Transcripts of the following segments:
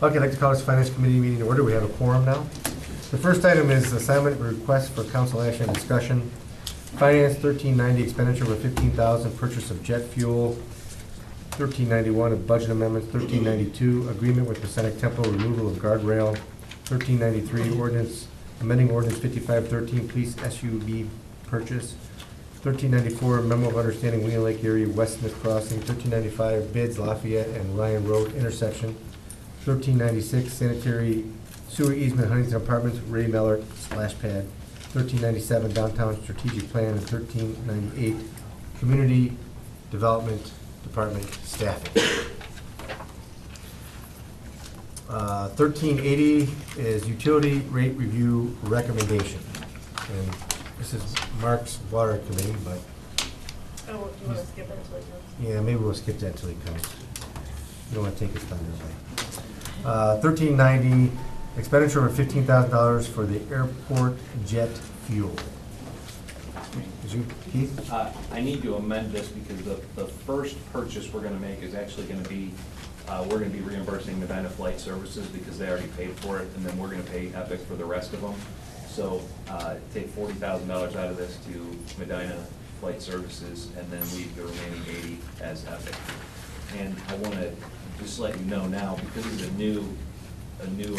Okay, I'd like to call this Finance Committee meeting to order. We have a quorum now. The first item is assignment request for council action and discussion. Finance 1390 expenditure of 15,000, purchase of jet fuel. 1391 of budget amendments. 1392 agreement with Masonic Temple, removal of guardrail. 1393 ordinance amending ordinance 5513 police SUV purchase. 1394 memo of understanding Wheeling Lake area West Smith Crossing. 1395 bids Lafayette and Ryan Road intersection. 1396 sanitary sewer easement Huntington Apartments Ray Mellor splash pad. 1397 downtown strategic plan. And 1398 community development department staffing. 1380 is utility rate review recommendation. And this is Mark's water committee, but Oh, do you want to skip it until it comes? yeah, maybe we'll skip that till he comes. You don't want to take his thunder away. 1390 expenditure of $15,000 for the airport jet fuel. Is you, Keith? I need to amend this because the first purchase we're gonna make is actually gonna be, we're gonna be reimbursing Medina Flight Services because they already paid for it, and then we're gonna pay Epic for the rest of them. So, take $40,000 out of this to Medina Flight Services, and then leave the remaining 80 as Epic. And I wanna just let you know now, because it's a new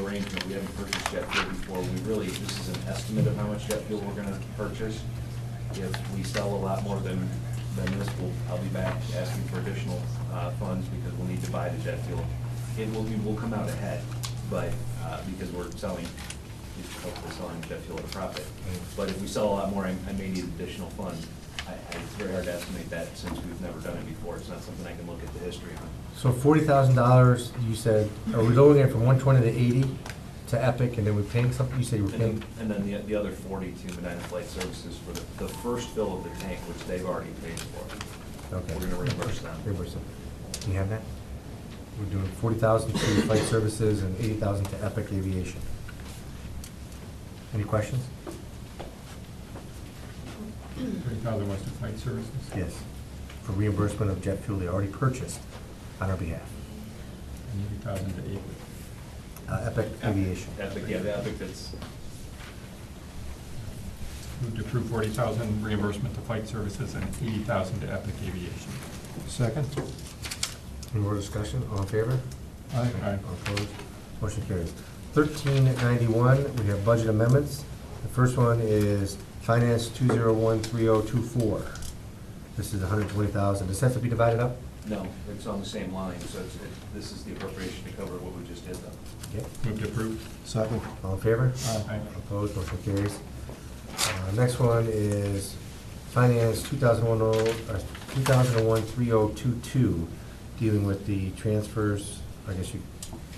arrangement, we haven't purchased jet fuel before, this is an estimate of how much jet fuel we're gonna purchase. If we sell a lot more than this, I'll be back asking for additional funds because we'll need to buy the jet fuel. We'll come out ahead, but, because we're hopefully selling jet fuel at a profit. But if we sell a lot more, I may need additional funds. It's very hard to estimate that since we've never done it before. It's not something I can look at the history on. So $40,000, you said, are we lowering it from 120 to 80 to Epic, and then we're paying something? You said you were paying? And then the other 40 to Medina Flight Services for the first fill of the tank, which they've already paid for. Okay. We're gonna reimburse them. Reimburse them. Do you have that? We're doing 40,000 to Flight Services and 80,000 to Epic Aviation. Any questions? 30,000 was to Flight Services? Yes. For reimbursement of jet fuel they already purchased on our behalf. And 80,000 to Epic. Epic Aviation. Epic, yeah, the Epic that's, Move to approve 40,000 reimbursement to Flight Services and 80,000 to Epic Aviation. Second. Any more discussion? All in favor? Aye. All opposed? Motion carries. 1391, we have budget amendments. The first one is Finance 2013024. This is 120,000. Does this have to be divided up? no, it's on the same line, so this is the appropriation to cover what we just did though. Okay. Move to approve. Second. All in favor? Aye. Opposed? Motion carries. Next one is Finance 2001-3022, dealing with the transfers, I guess you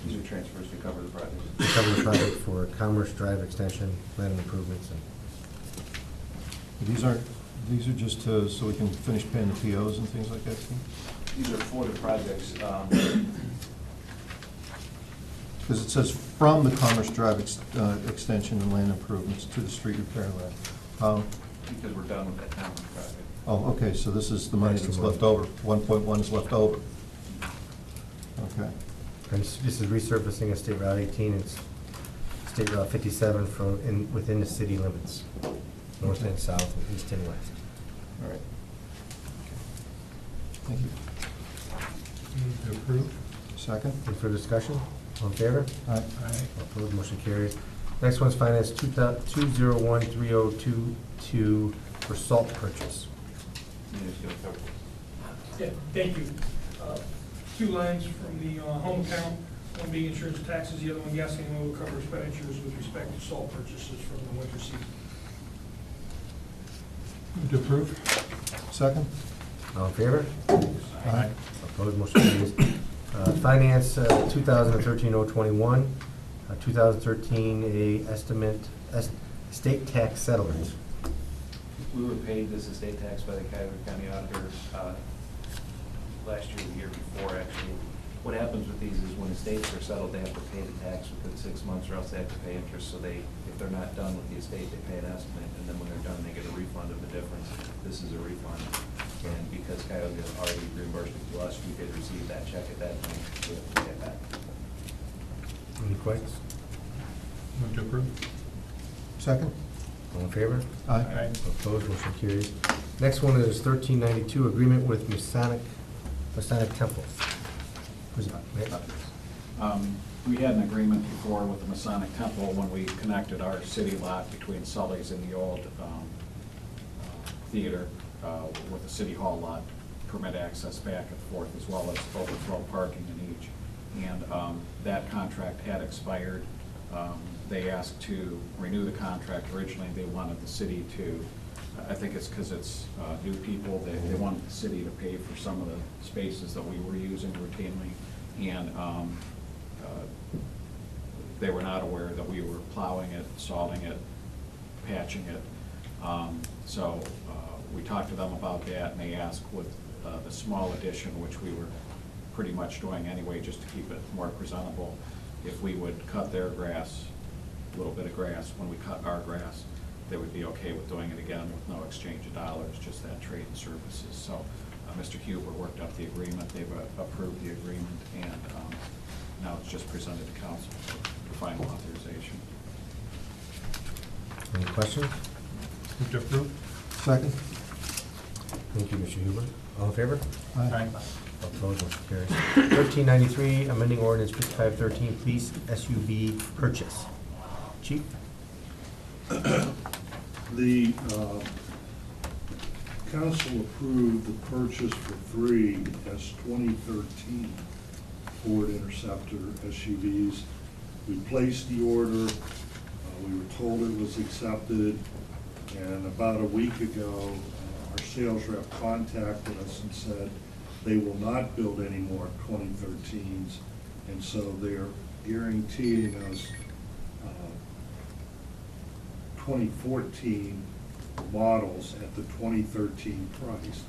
These are transfers to cover the project. cover the project for Commerce Drive extension, land improvements. And These are just so we can finish paying the POs and things like that, Steve? These are for the projects, Because it says from the Commerce Drive extension and land improvements to the street repair lab. because we're done with that town project. Oh, okay, so this is the money Extra that's money. left over. 1.1 is left over. Okay. and this is resurfacing of State Route 18, it's State Route 57 within the city limits, north and south, and east and west. All right. Thank you. Move to approve. Second? Any further discussion? All in favor? Aye. Aye. All opposed? Motion carries. Next one's Finance 2013022 for salt purchase. You just gotta cover- Yeah, thank you. Two lines from the home account, one being insurance and taxes, the other one gas and oil cover expenditures with respect to salt purchases from the winter season. Move to approve. Second? All in favor? Aye. Opposed? Motion carries. Finance 2013-021, 2013 estate tax settlement. We were paid this estate tax by the Cuyahoga County Auditor last year, the year before, actually. What happens with these is when estates are settled, they have to pay the tax within 6 months, or else they have to pay interest. So if they're not done with the estate, they pay an estimate, and then when they're done, they get a refund of the difference. This is a refund. And because Cuyahoga already reimbursed it to us, we did receive that check at that time, so we have to pay it back. requests. Move to approve. Second? All in favor? Aye. Opposed, motion carries. Next one is 1392, agreement with Masonic Temples. Who's that? Right? We had an agreement before with the Masonic Temple when we connected our city lot between Sully's and the old theater with the city hall lot, permit access back and forth as well as overflow parking in each. And that contract had expired. They asked to renew the contract. Originally, they wanted the city to, I think it's because it's new people, they wanted the city to pay for some of the spaces that we were using routinely. And they were not aware that we were plowing it, salting it, patching it. So we talked to them about that, and they asked with the small addition, which we were pretty much doing anyway, just to keep it more presentable, if we would cut their grass, a little bit of grass, when we cut our grass, they would be okay with doing it again with no exchange of dollars, just that trade and services. So Mr. Huber worked up the agreement, they've approved the agreement, and now it's just presented to council for final authorization. Any questions? Move to approve. Second? Thank you, Mr. Huber. All in favor? Aye. Opposed, motion carries. 1393, amending ordinance 5513, police SUV purchase. Chief? The council approved the purchase for 3 2013 Ford Interceptor SUVs. We placed the order, we were told it was accepted, and about a week ago, our sales rep contacted us and said they will not build any more 2013s, and so they're guaranteeing us 2014 models at the 2013 price.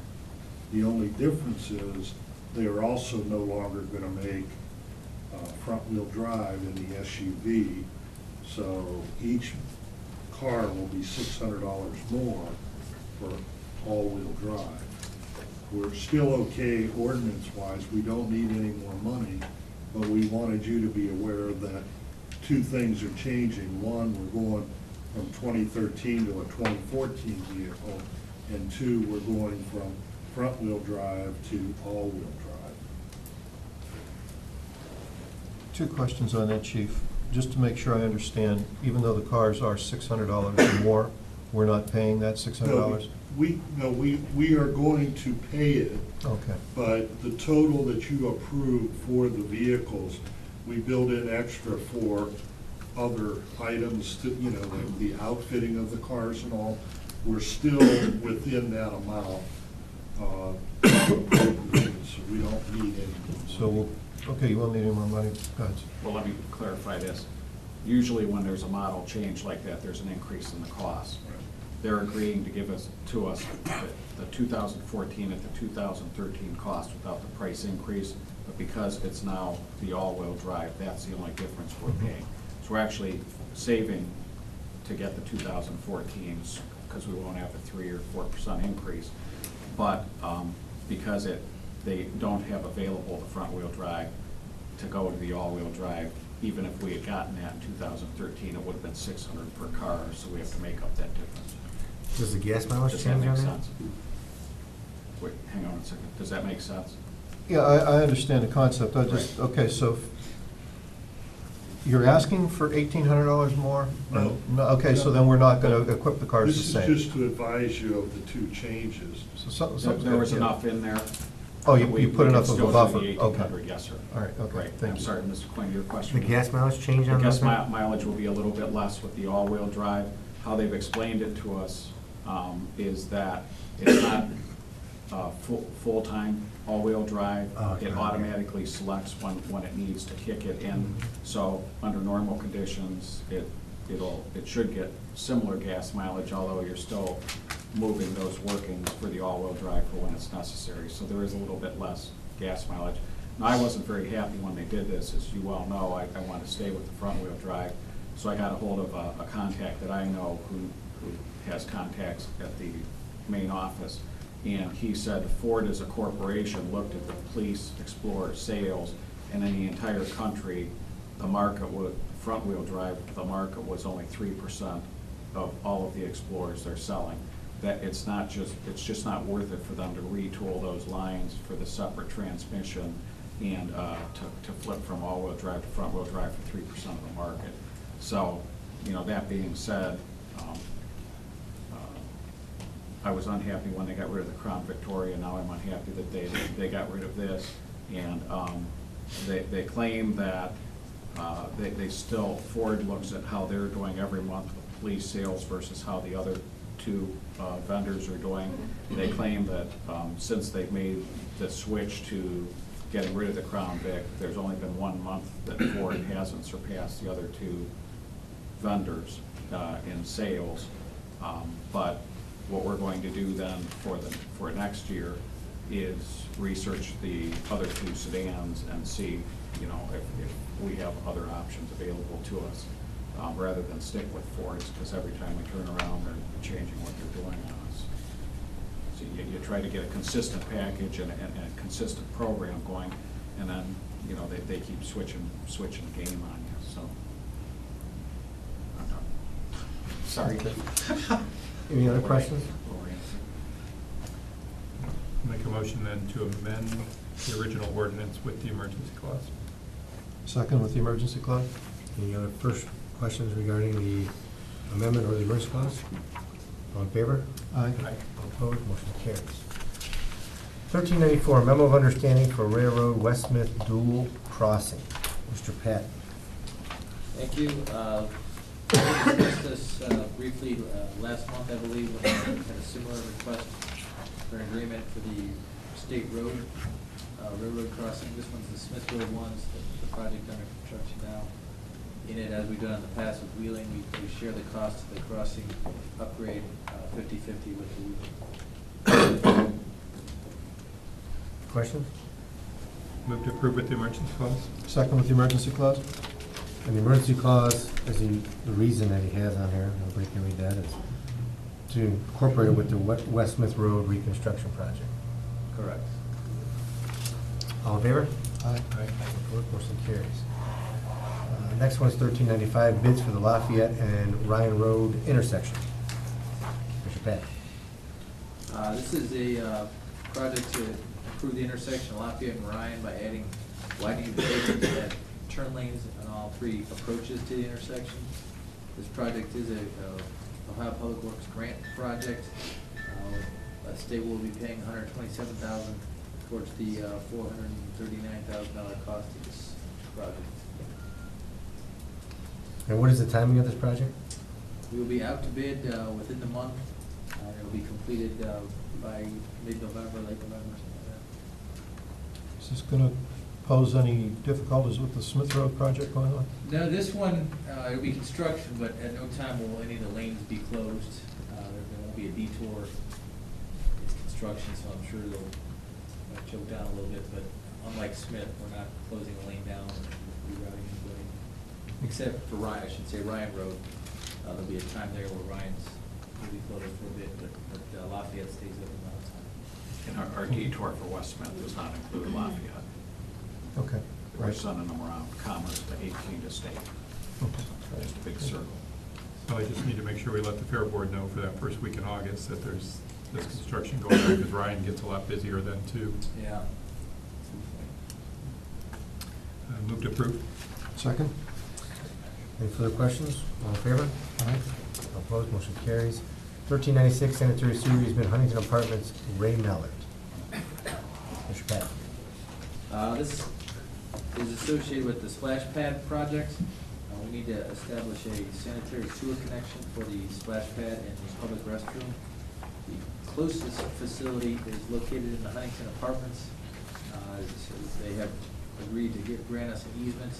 The only difference is they are also no longer going to make front-wheel drive in the SUV, so each car will be $600 more for all-wheel drive. We're still okay ordinance-wise, we don't need any more money, but we wanted you to be aware that 2 things are changing. One, we're going from 2013 to a 2014 vehicle, and 2, we're going from front-wheel drive to all-wheel drive. 2 questions on that, Chief. Just to make sure I understand, even though the cars are $600 more, we're not paying that $600? No, we are going to pay it, Okay. but the total that you approved for the vehicles, we build in extra for other items, to, you know, like the outfitting of the cars and all. We're still within that amount, so we don't need any more. So, okay, you won't need any more money? Go ahead. Well, let me clarify this. Usually when there's a model change like that, there's an increase in the cost. They're agreeing to give us the 2014 at the 2013 cost without the price increase, but because it's now the all-wheel drive, that's the only difference we're paying. So we're actually saving to get the 2014s, because we won't have a 3 or 4% increase. But because they don't have available the front-wheel drive to go to the all-wheel drive, even if we had gotten that in 2013, it would have been $600 per car, so we have to make up that difference. Does the gas mileage Does that change make on that? sense? Wait, hang on a second. Does that make sense? Yeah, I understand the concept. I just, okay, so you're asking for $1,800 more? No. Okay, so then we're not going to equip the cars the This is same? just to advise you of the 2 changes. So something's There was good, yeah. enough in there. Oh, you We put can enough of a still do buffer. the Okay. 1,800, yes, sir. All right, okay, Right. thank I'm you. sorry, Mr. Quinn, your question. The gas mileage change The on gas those? things? mileage will be a little bit less with the all-wheel drive. How they've explained it to us is that it's not full-time all-wheel drive. Oh, okay. It automatically selects when it needs to kick it in. So under normal conditions, it should get similar gas mileage, although you're still moving those workings for the all-wheel drive for when it's necessary. So there is a little bit less gas mileage. Now, I wasn't very happy when they did this. As you well know, I want to stay with the front-wheel drive. So I got a hold of a contact that I know who has contacts at the main office. And he said Ford as a corporation looked at the police, Explorer, sales, and in the entire country, the market was, front-wheel drive, the market was only 3% of all of the Explorers they're selling. That it's just not worth it for them to retool those lines for the separate transmission and to flip from all-wheel drive to front-wheel drive for 3% of the market. So, you know, that being said, I was unhappy when they got rid of the Crown Victoria. Now I'm unhappy that they got rid of this. And they claim that they still, Ford looks at how they're doing every month with police sales versus how the other two vendors are doing. They claim that since they've made the switch to getting rid of the Crown Vic, there's only been 1 month that Ford hasn't surpassed the other two vendors in sales. But what we're going to do then for next year is research the other two sedans and see, you know, if we have other options available to us, rather than stick with Fords, because every time we turn around, they're changing what they're doing on us. So you try to get a consistent package and a consistent program going, and then, you know, they keep switching the game on you, so. I'm done. Sorry. Any other questions? Make a motion then to amend the original ordinance with the emergency clause. Second with the emergency clause? Any other first questions regarding the amendment or the emergency clause? All in favor? Aye. All opposed, motion carries. 1394, memo of understanding for Railroad West Smith dual crossing. Mr. Pat. Thank you. We discussed this briefly last month, I believe, when we had a similar request for an agreement for the state road, railroad crossing. This one's the Smith Road ones, the project under construction now. In it, as we've done in the past with Wheeling, we share the cost of the crossing upgrade 50-50 with the Wheeling. Questions? Move to approve with the emergency clause. Second with the emergency clause? And the emergency clause, is the reason that he has on here, nobody can read that, is to incorporate it with the West Smith Road reconstruction project. Correct. All in favor? Aye. Opposed, motion carries. Next one is 1395, bids for the Lafayette and Ryan Road intersection. Mr. Pat. This is a project to improve the intersection of Lafayette and Ryan by widening the pavement at turn lanes on all three approaches to the intersection. This project is a Ohio Public Works grant project. The state will be paying $127,000 towards the $439,000 cost of this project. And what is the timing of this project? We will be out to bid within the month. It will be completed by mid-November, late November, something like that. Is this going to pose any difficulties with the Smith Road project going on? No, this one, it'll be construction, but at no time will any of the lanes be closed. There won't be a detour. It's construction, so I'm sure they'll choke down a little bit, but unlike Smith, we're not closing a lane down or rerouting anybody. Except for Ryan, I should say Ryan Road. There'll be a time there where Ryan's will be closed for a bit, but Lafayette stays open all the time. And our detour for West Smith does not include Lafayette. Okay. We're sending them around Commerce to 18 to State. Okay. Just a big circle. So I just need to make sure we let the Fair Board know for that first week in August that there's this construction going on, because Ryan gets a lot busier then too. Yeah. Move to approve. Second? Any further questions? All in favor? Aye. All opposed, motion carries. 1396, sanitary sewer easement, Huntington Apartments, Ray Mallard. Mr. Pat. This is associated with the splash pad project. We need to establish a sanitary sewer connection for the splash pad and the public restroom. The closest facility is located in the Huntington Apartments. So they have agreed to grant us an easement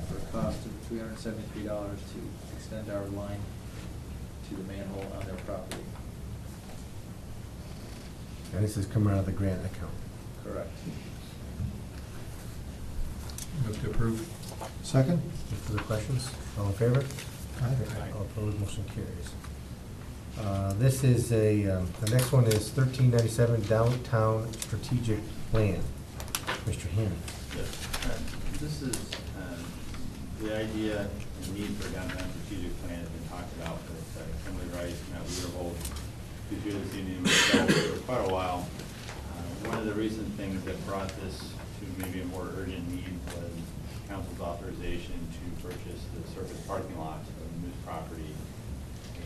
for a cost of $373 to extend our line to the manhole on their property. And this is coming out of the grant account. Correct. Move to approve. Second? Any further questions? All in favor? Aye. All opposed, motion carries. This is the next one is 1397, downtown strategic plan. Mr. Hannon. This is the idea and need for a downtown strategic plan has been talked about with Kimberly Rice, Matt Weirhold, who's here this evening, and myself for quite a while. One of the recent things that brought this to maybe a more urgent need was council's authorization to purchase the surface parking lot of the Moose property,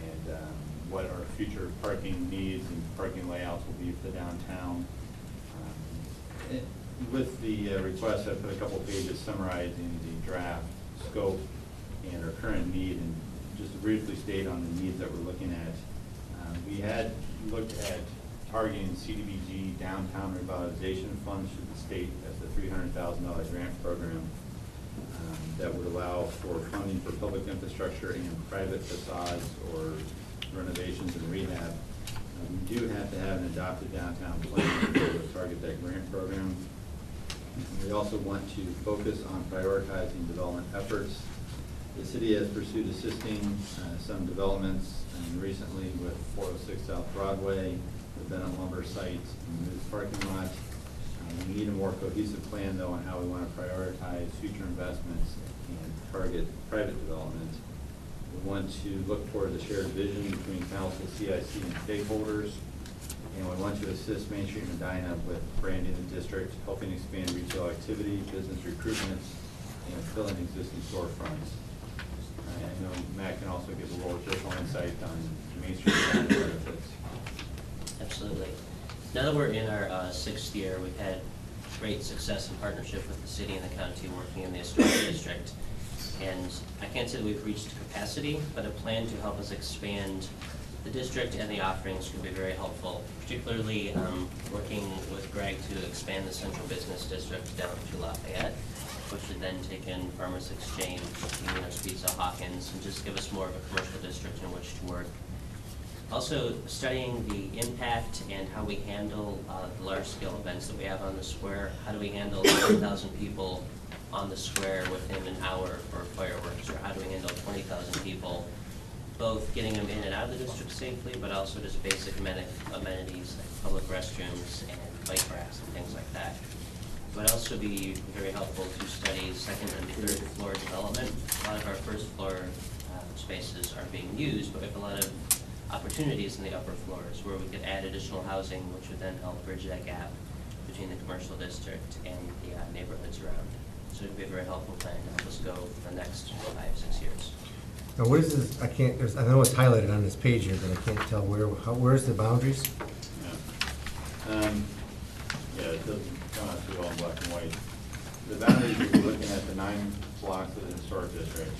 and what our future parking needs and parking layouts will be for the downtown. With the request, I put a couple pages summarizing the draft scope and our current need, and just to briefly state on the needs that we're looking at. We had looked at targeting CDBG downtown revitalization funds through the state as the $300,000 grant program that would allow for funding for public infrastructure and private facades or renovations and rehab. We do have to have an adopted downtown plan to target that grant program. We also want to focus on prioritizing development efforts. The city has pursued assisting some developments recently with 406 South Broadway, the Bennett Lumber site, and the Moose parking lot. We need a more cohesive plan, though, on how we want to prioritize future investments and target private development. We want to look toward the shared vision between council, CIC, and stakeholders. And we want to assist Main Street Medina with branding the district, helping expand retail activity, business recruitment, and filling existing storefronts. I know Matt can also give a little additional insight on Main Street Medina benefits. Absolutely. Now that we're in our sixth year, we've had great success in partnership with the city and the county working in the historic district. And I can't say that we've reached capacity, but a plan to help us expand the district and the offerings could be very helpful, particularly working with Greg to expand the central business district down to Lafayette, which would then take in Farmers Exchange, Domino's Pizza, Hawkins, and just give us more of a commercial district in which to work. Also, studying the impact and how we handle the large-scale events that we have on the square. How do we handle 10,000 people on the square within an hour for fireworks, or how do we handle 20,000 people, both getting them in and out of the district safely, but also just basic amenities like public restrooms and bike racks and things like that. It would also be very helpful to study second and third floor development. A lot of our first floor spaces are being used, but we have a lot of opportunities in the upper floors where we could add additional housing, which would then help bridge that gap between the commercial district and the neighborhoods around. So it would be a very helpful plan to help us go for the next 5-6 years. Now, what is this, I know it's highlighted on this page here, but I can't tell where's the boundaries? Yeah, it doesn't come out too well in black and white. The boundaries, we're looking at the 9 blocks of the historic district,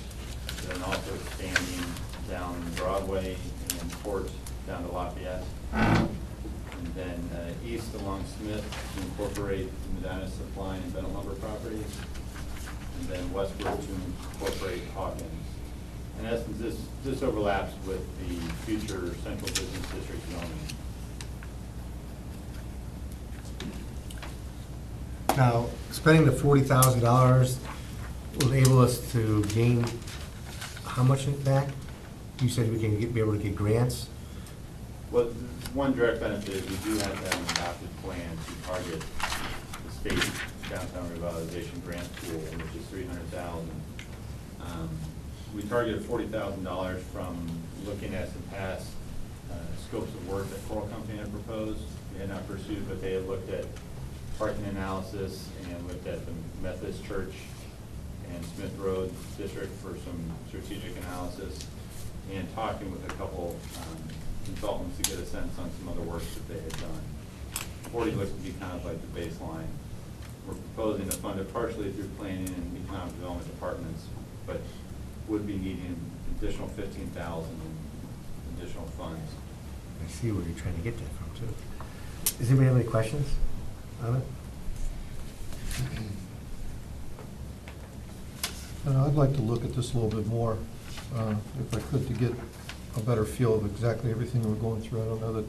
then also expanding down Broadway and Port down to Lafayette. And then east along Smith to incorporate the Medina Supply and Bennett Lumber properties. And then westward to incorporate Hawkins. In essence, this overlaps with the future central business district zoning. Now, spending the $40,000 will enable us to gain how much back? You said we can be able to get grants? Well, one direct benefit is we do have to have an adopted plan to target the state downtown revitalization grant pool, which is $300,000. We targeted $40,000 from looking at some past scopes of work that Coral Company had proposed. We had not pursued, but they had looked at parking analysis and looked at the Methodist Church and Smith Road District for some strategic analysis, and talking with a couple consultants to get a sense on some other work that they had done. 40 looks to be kind of like the baseline. We're proposing to fund it partially through planning and economic development departments, but would be needing an additional $15,000 in additional funds. I see where you're trying to get that from, too. Does anybody have any questions on it? I'd like to look at this a little bit more, if I could, to get a better feel of exactly everything we're going through. I don't know that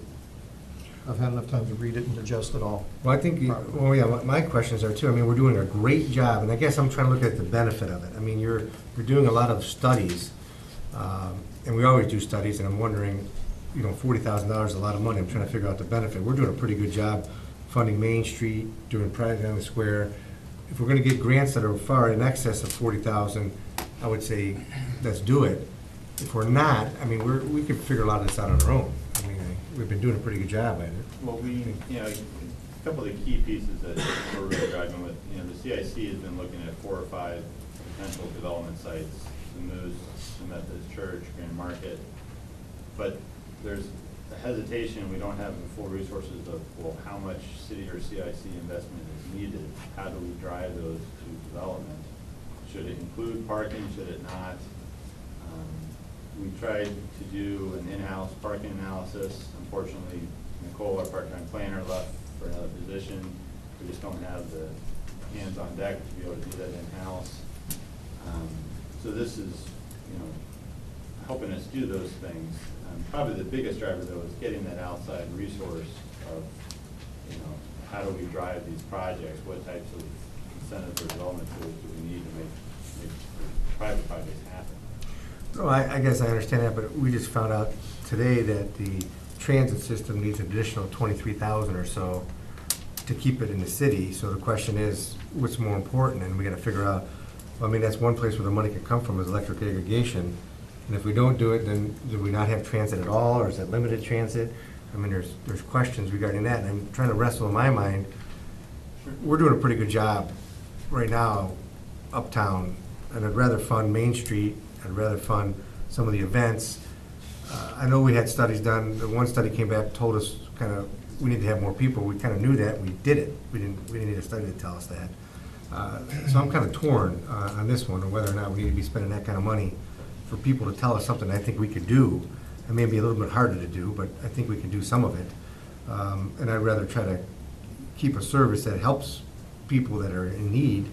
I've had enough time to read it and digest it all. Well, I think, my questions are too. I mean, we're doing a great job, and I guess I'm trying to look at the benefit of it. I mean, you're doing a lot of studies, and we always do studies, and I'm wondering, $40,000 is a lot of money. I'm trying to figure out the benefit. We're doing a pretty good job funding Main Street, doing Pride Down the Square. If we're gonna get grants that are far in excess of $40,000, I would say, let's do it. If we're not, I mean, we could figure a lot of this out on our own. I mean, we've been doing a pretty good job at it. Well, a couple of the key pieces that we're really driving with, the CIC has been looking at 4 or 5 potential development sites, the Moose, the Methodist Church, Grand Market. But there's a hesitation, we don't have the full resources of, well, how much city or CIC investment is needed? How do we drive those to development? Should it include parking, should it not? We tried to do an in-house parking analysis. Unfortunately, Nicole, our part-time planner, left for another position. We just don't have the hands on deck to be able to do that in-house. So this is, helping us do those things. Probably the biggest driver, though, is getting that outside resource of, how do we drive these projects? What types of incentives or development tools do we need to make private projects happen? No, I guess I understand that, but we just found out today that the transit system needs an additional 23,000 or so to keep it in the city. So the question is, what's more important? And we got to figure out. I mean, that's one place where the money could come from is electric aggregation. And if we don't do it, then do we not have transit at all, or is it limited transit? I mean, there's questions regarding that, and I'm trying to wrestle in my mind. We're doing a pretty good job right now uptown, and I'd rather fund Main Street. I'd rather fund some of the events. I know we had studies done. The one study came back, told us kind of we need to have more people. We kind of knew that. We did it. We didn't need a study to tell us that. So I'm kind of torn on this one, on whether or not we need to be spending that kind of money for people to tell us something I think we could do. It may be a little bit harder to do, but I think we can do some of it. And I'd rather try to keep a service that helps people that are in need.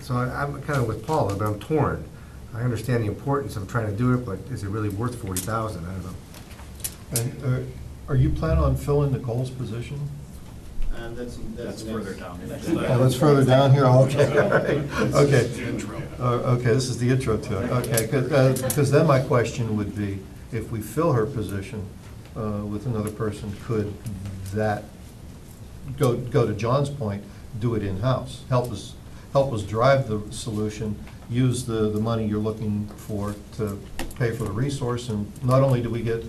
So I'm kind of with Paula, but I'm torn. I understand the importance of trying to do it, but is it really worth 40,000? I don't know. And are you planning on filling Nicole's position? That's further down. Oh, that's further down here, okay, all right. Okay. Okay, this is the intro to it, okay, because then my question would be, if we fill her position with another person, could that, go to John's point, do it in-house? Help us drive the solution, use the money you're looking for to pay for the resource, and not only do we get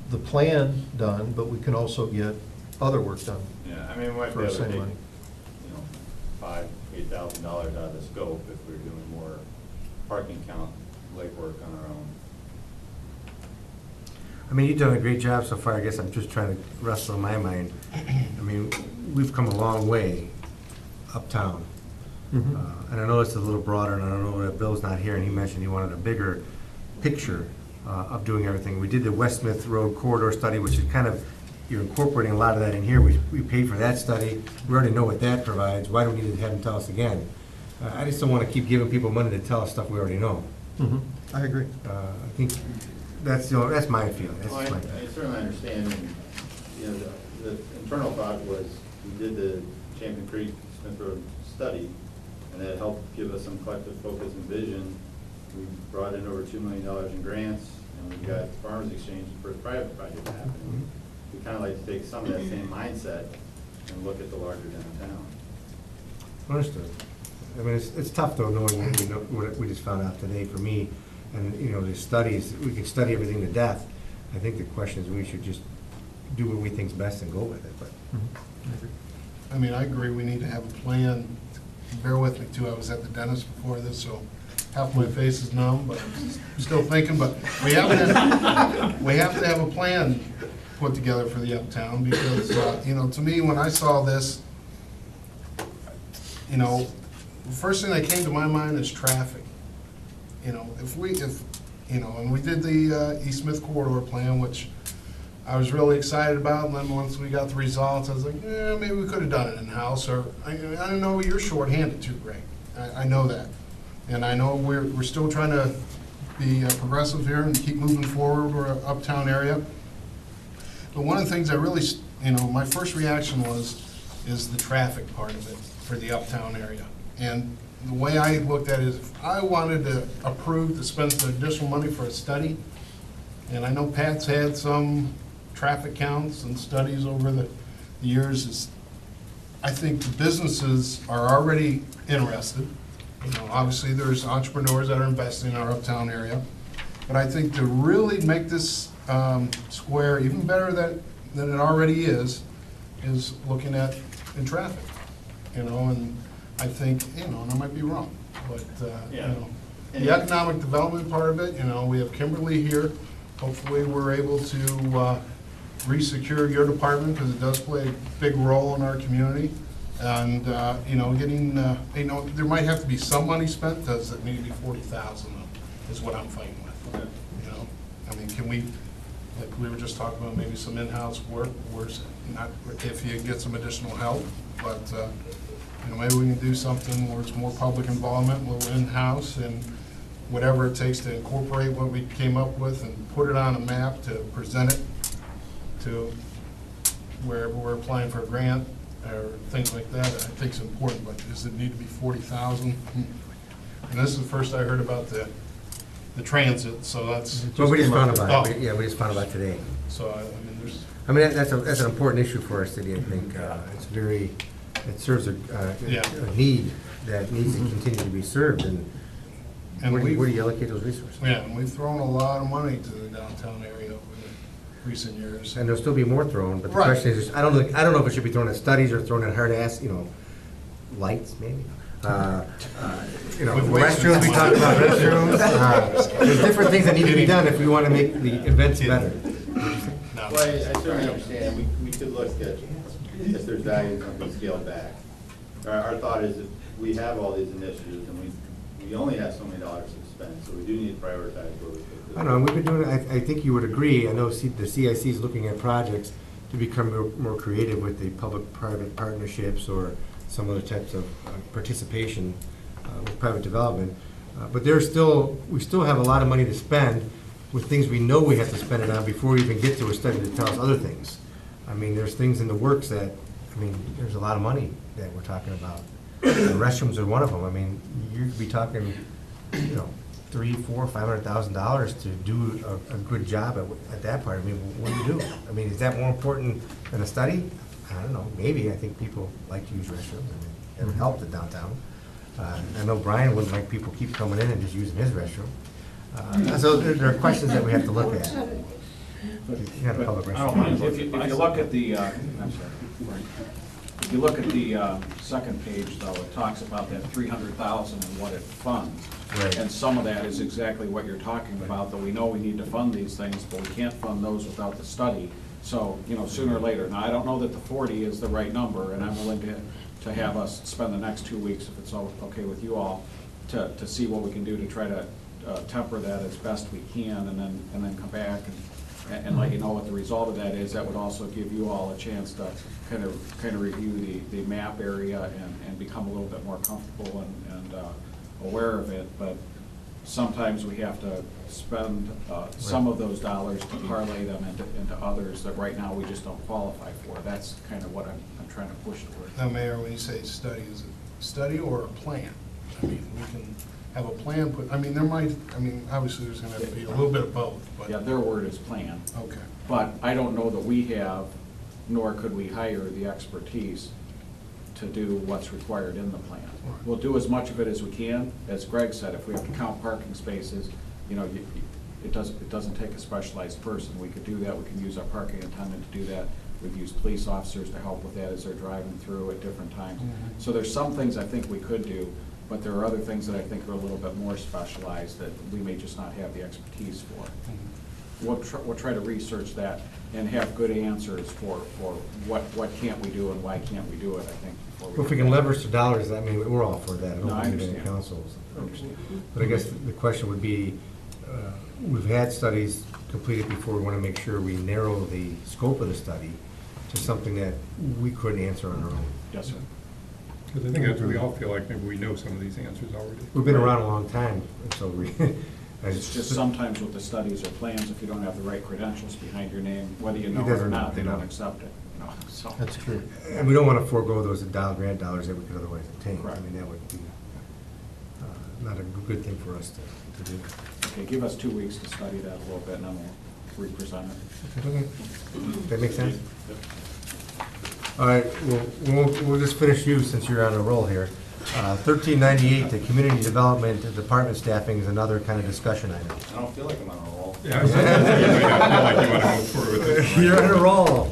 the plan done, but we can also get other work done. Yeah, I mean, we might be For able the to same take, money. $5,000, $8,000 out of the scope if we're doing more parking count legwork on our own. I mean, you've done a great job so far. I guess I'm just trying to wrestle in my mind. I mean, we've come a long way uptown. And I know it's a little broader, and I don't know that Bill's not here, and he mentioned he wanted a bigger picture of doing everything. We did the West Smith Road corridor study, which is kind of, you're incorporating a lot of that in here. We paid for that study. We already know what that provides. Why do we need to have them tell us again? I just don't want to keep giving people money to tell us stuff we already know. I agree. I think that's my feeling. That's Well, my I certainly understand, and, the internal thought was, we did the Champion Creek Smith Road study, and that helped give us some collective focus and vision. We brought in over $2 million in grants, and we got Farmers Exchange for a private project happening. We kind of like to take some of that same mindset and look at the larger downtown. Understood. I mean, it's tough though, knowing what we just found out today for me. And, the studies, we can study everything to death. I think the question is we should just do what we think's best and go with it, but. I mean, I agree, we need to have a plan. Bear with me too, I was at the dentist before this, so half my face is numb, but I'm still thinking, but we have to have a plan put together for the uptown, because, to me, when I saw this, the first thing that came to my mind is traffic. And we did the East Smith corridor plan, which I was really excited about, and then once we got the results, I was like, maybe we could have done it in-house, or, I don't know, you're shorthanded too, Greg. I know that. And I know we're still trying to be progressive here and keep moving forward. We're an uptown area. But one of the things I really, my first reaction is the traffic part of it for the uptown area. And the way I looked at it is, if I wanted to approve to spend some additional money for a study, and I know Pat's had some traffic counts and studies over the years, I think the businesses are already interested. You know, obviously, there's entrepreneurs that are investing in our uptown area, but I think to really make this square even better than it already is looking at in traffic, you know, and I think, you know, and I might be wrong, but, you Yeah. know, the economic development part of it, you know, we have Kimberly here. Hopefully, we're able to re-secure your department, because it does play a big role in our community. And, you know, getting, you know, there might have to be some money spent. Does it need to be 40,000 is what I'm fighting with, you know? I mean, can we, like we were just talking about, maybe some in-house work, not, if you get some additional help, but, you know, maybe we can do something where it's more public involvement, a little in-house, and whatever it takes to incorporate what we came up with and put it on a map to present it to wherever we're applying for a grant or things like that. I think it's important, but does it need to be 40,000? And this is the first I heard about the transit, so that's. Well, we just found Oh. about it. Yeah, we just found about today. So, I mean, there's. I mean, that's an important issue for our city, I think. It's very, it serves a Yeah. need that needs to continue to be served, and where do you allocate those resources? Yeah, and we've thrown a lot of money to the downtown area over the recent years. And there'll still be more thrown, but the Right. question is, I don't know if it should be thrown at studies or thrown at hard ass, you know, lights, maybe. You know, With waste restrooms, we talked about restrooms. There's different things that need to be done if we want to make the events better. No. Well, I certainly understand, we could look at, if there's value in something scaled back. Our thought is that we have all these initiatives, and we only have so many dollars to spend, so we do need to prioritize where we put. I don't know, we've been doing, I think you would agree, I know the CIC is looking at projects to become more creative with the public-private partnerships or some other types of participation with private development. But we still have a lot of money to spend with things we know we have to spend it on before we even get to a study to tell us other things. I mean, there's things in the works that, I mean, there's a lot of money that we're talking about. The restrooms are one of them. I mean, you could be talking, you know, $300,000, $400,000, $500,000 to do a good job at that part. I mean, what do you do? I mean, is that more important than a study? I don't know, maybe. I think people like to use restrooms. I mean, it would help the downtown. I know Brian wouldn't like people keep coming in and just using his restroom. So there are questions that we have to look at. You have a public I don't mind. restroom. If you look at the, I'm sorry. If you look at the second page, though, it talks about that 300,000 and what it funds. Right. And some of that is exactly what you're talking about, that we know we need to fund these things, but we can't fund those without the study. So, you know, sooner or later. Now, I don't know that the 40 is the right number, and I'm willing to have us spend the next 2 weeks, if it's all okay with you all, to see what we can do to try to temper that as best we can, and then come back and let you know what the result of that is. That would also give you all a chance to kind of review the map area and become a little bit more comfortable and aware of it. But sometimes we have to spend some of those dollars to parlay them into others that right now we just don't qualify for. That's kind of what I'm trying to push toward. Now, Mayor, when you say study, is it study or a plan? I mean, we can have a plan put, I mean, obviously there's gonna have to be a little bit of both, but. Yeah, their word is plan. Okay. But I don't know that we have, nor could we hire the expertise to do what's required in the plan. Right. We'll do as much of it as we can. As Greg said, if we have to count parking spaces, you know, it doesn't take a specialized person. We could do that. We can use our parking attendant to do that. We've used police officers to help with that as they're driving through at different times. Mhm. So there's some things I think we could do, but there are other things that I think are a little bit more specialized that we may just not have the expertise for. We'll try to research that and have good answers for what can't we do and why can't we do it, I think. If we can leverage the dollars, I mean, we're all for that. I don't No, I think any understand. councils understand. But I guess the question would be, we've had studies completed before. We want to make sure we narrow the scope of the study to something that we couldn't answer on our own. Yes, sir. Because I think that's what we all feel like, maybe we know some of these answers already. We've been around a long time, and so we. It's just sometimes with the studies or plans, if you don't have the right credentials behind your name, whether you know It it or doesn't- not, they you know. don't accept it. You know, so. That's true. And we don't want to forego those grant dollars that we could otherwise obtain. Correct. I mean, that would be not a good thing for us to do. Okay, give us 2 weeks to study that a little bit, and then we'll re-present it. Okay. That makes sense? All right, we'll just finish you since you're on a roll here. 1398, the community development department staffing is another kind of discussion item. I don't feel like I'm on a roll. Yeah, I was like, you might not feel like you want to go forward with this. You're on a roll.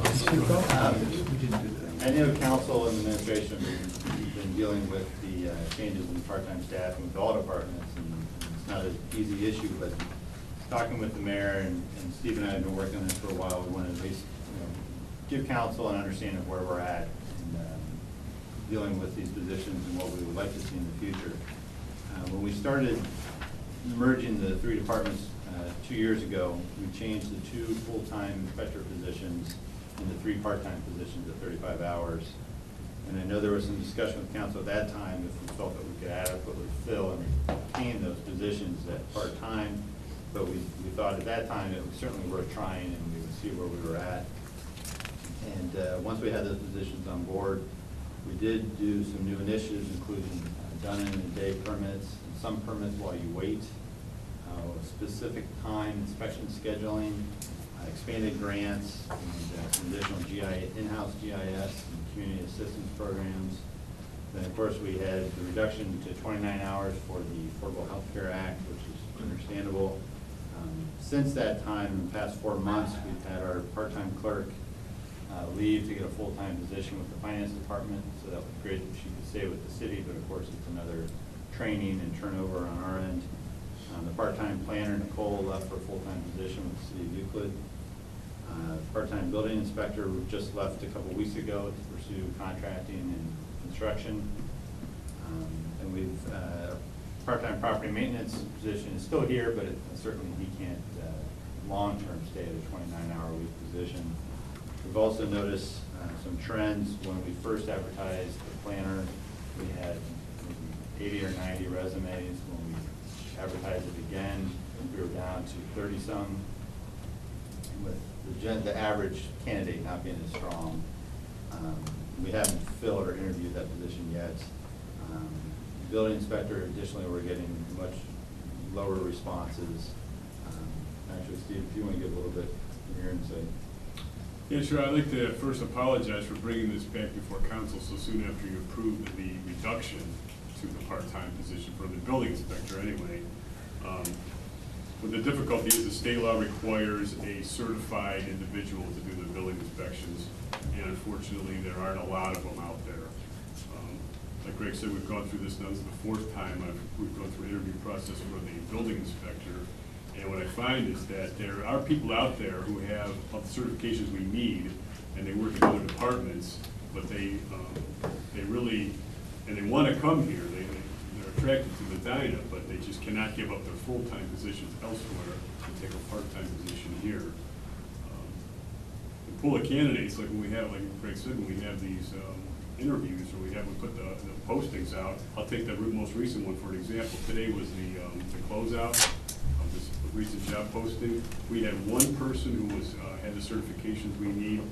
I know council and administration have been dealing with the changes in part-time staffing with all departments, and it's not an easy issue, but talking with the mayor and Steve and I have been working on this for a while, we want to at least, give council an understanding of where we're at and dealing with these positions and what we would like to see in the future. When we started merging the three departments 2 years ago, we changed the 2 full-time inspector positions into 3 part-time positions at 35 hours. And I know there was some discussion with council at that time if we felt that we could adequately fill and retain those positions at part-time, but we thought at that time it was certainly worth trying and we would see where we were at. And once we had those positions on board, we did do some new initiatives, including done-in-a-day permits, and some permits while you wait, specific time inspection scheduling, expanded grants, and some additional in-house GIS and community assistance programs. Then, of course, we had the reduction to 29 hours for the Affordable Health Care Act, which is understandable. Since that time, in the past 4 months, we've had our part-time clerk leave to get a full-time position with the finance department, so that was great that she could stay with the city, but of course it's another training and turnover on our end. The part-time planner, Nicole, left for a full-time position with the city of Euclid. Part-time building inspector just left a couple weeks ago to pursue contracting and construction. And we've, part-time property maintenance position is still here, but certainly he can't long-term stay at a 29-hour-a-week position. We've also noticed some trends. When we first advertised the planner, we had 80 or 90 resumes. When we advertised it again, we were down to 30-some, with the average candidate not being as strong. We haven't filled or interviewed that position yet. Building inspector, additionally, we're getting much lower responses. Actually, Steve, if you want to give a little bit from your insight. Yeah, sure. I'd like to first apologize for bringing this back before council so soon after you approved the reduction to the part-time position for the building inspector anyway. But the difficulty is the state law requires a certified individual to do the building inspections, and unfortunately, there aren't a lot of them out there. Like Greg said, we've gone through this now. This is the 4th time we've gone through an interview process for the building inspector. And what I find is that there are people out there who have all the certifications we need, and they work in other departments, but they really, and they want to come here. They're attracted to Medina, but they just cannot give up their full-time positions elsewhere to take a part-time position here. The pool of candidates, like when we have, like Greg said, when we have these interviews, or we put the postings out. I'll take the most recent one for an example. Today was the closeout of this recent job posting. We had one person who had the certifications we needed,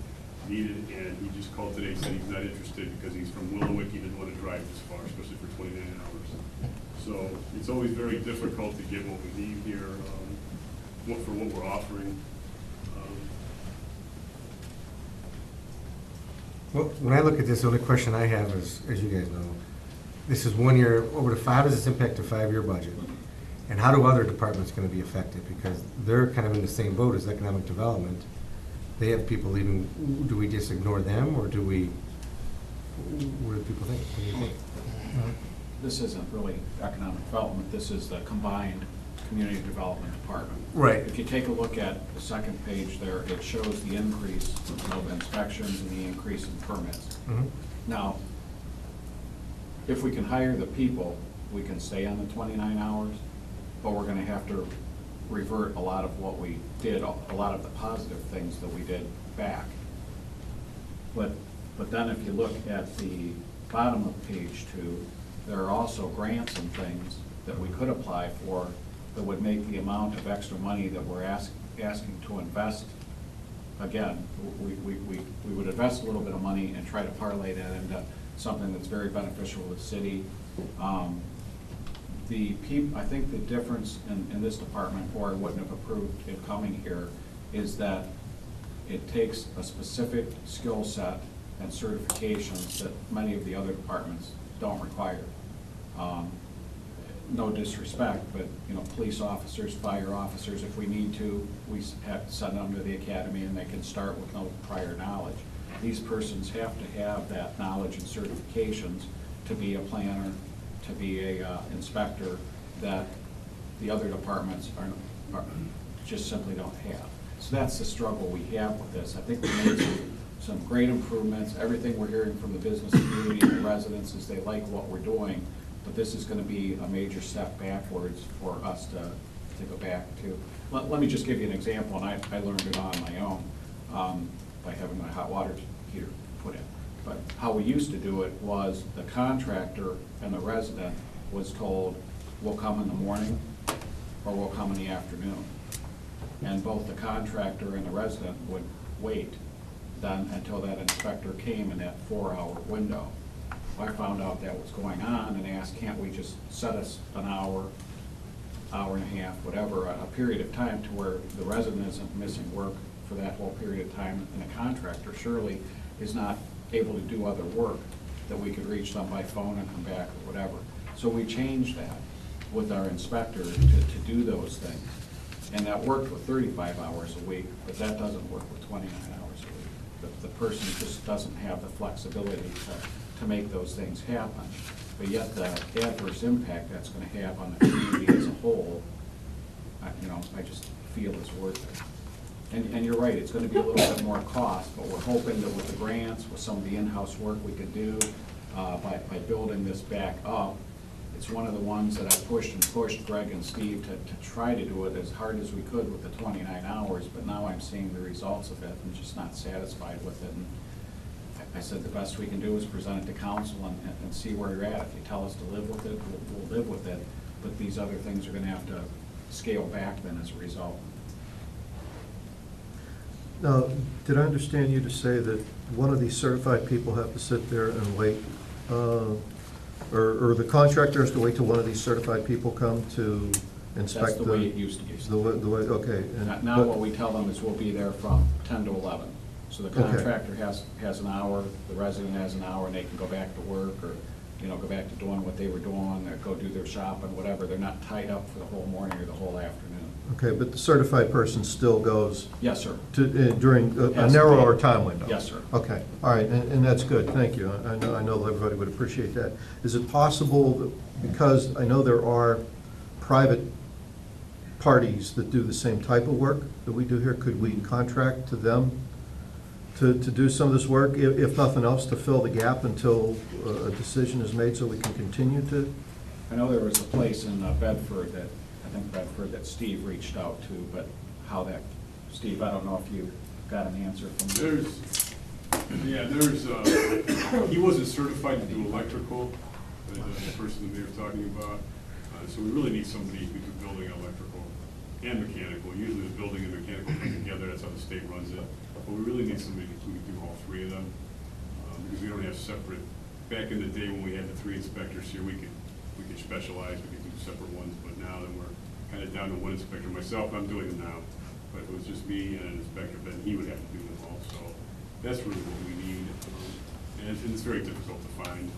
and he just called today and said he's not interested because he's from Willowick. He didn't want to drive this far, especially for 29 hours. So it's always very difficult to get what we need here for what we're offering. Well, when I look at this, the only question I have is, as you guys know, this is 1 year, how does this impact a 5-year budget? And how do other departments going to be affected? Because they're kind of in the same boat as economic development. They have people leaving. Do we just ignore them, or do we, what do people think? What do you think? This isn't really economic development. This is the combined community development department. Right. If you take a look at the second page there, it shows the increase of inspections and the increase in permits. Mm-hmm. Now, if we can hire the people, we can stay on the 29 hours, but we're gonna have to revert a lot of what we did, a lot of the positive things that we did back. But then if you look at the bottom of page 2, there are also grants and things that we could apply for that would make the amount of extra money that we're asking to invest. Again, we would invest a little bit of money and try to parlay that into something that's very beneficial to the city. I think the difference in this department, or I wouldn't have approved it coming here, is that it takes a specific skill set and certifications that many of the other departments don't require. No disrespect, but, you know, police officers, fire officers, if we need to, we have to send them to the academy and they can start with no prior knowledge. These persons have to have that knowledge and certifications to be a planner, to be a inspector, that the other departments are just simply don't have. So that's the struggle we have with this. I think we made some great improvements. Everything we're hearing from the business community and the residents is they like what we're doing, but this is gonna be a major step backwards for us to go back to. Let me just give you an example, and I learned it on my own by having my hot water heater put in. But how we used to do it was the contractor and the resident was told, we'll come in the morning or we'll come in the afternoon. And both the contractor and the resident would wait then until that inspector came in that 4-hour window. I found out that was going on and asked, can't we just set us an hour, hour and a half, whatever, a period of time to where the resident isn't missing work for that whole period of time, and the contractor surely is not able to do other work, that we could reach them by phone and come back or whatever. So we changed that with our inspector to do those things. And that worked with 35 hours a week, but that doesn't work with 29 hours a week. The person just doesn't have the flexibility to make those things happen. But yet the adverse impact that's going to have on the community as a whole, I just feel is worth it. And you're right, it's going to be a little bit more cost, but we're hoping that with the grants, with some of the in-house work we could do, by building this back up, it's one of the ones that I pushed and pushed Greg and Steve to try to do it as hard as we could with the 29 hours, but now I'm seeing the results of it and just not satisfied with it. And I said the best we can do is present it to council and see where you're at. If you tell us to live with it, we'll live with it, but these other things are going to have to scale back then as a result. Now, did I understand you to say that one of these certified people have to sit there and wait, or the contractor has to wait till one of these certified people come to inspect That's the way it used to be. The way, okay. Now what we tell them is we'll be there from 10 to 11. So the contractor has an hour, the resident has an hour, and they can go back to work or, go back to doing what they were doing, or go do their shopping, whatever. They're not tied up for the whole morning or the whole afternoon. Okay, but the certified person still goes Yes, sir. to, during a Has to narrower be. time window? Yes, sir. Okay, all right, and that's good, thank you. I know everybody would appreciate that. Is it possible, that because I know there are private parties that do the same type of work that we do here, could we contract to them to do some of this work, if nothing else, to fill the gap until a decision is made so we can continue to? I know there was a place in Bedford that Steve reached out to, but how that, Steve, I don't know if you got an answer from him. He wasn't certified to do electrical, the person that they were talking about. So we really need somebody who can do building and electrical and mechanical. Usually the building and mechanical come together, that's how the state runs it. But we really need somebody who can do all three of them, because we don't have separate, back in the day when we had the 3 inspectors here, we could specialize, we could do separate ones, but now then we're kind of down to 1 inspector. Myself, I'm doing them now, but if it was just me and an inspector, then he would have to do them all. So that's really what we need, and it's very difficult to find.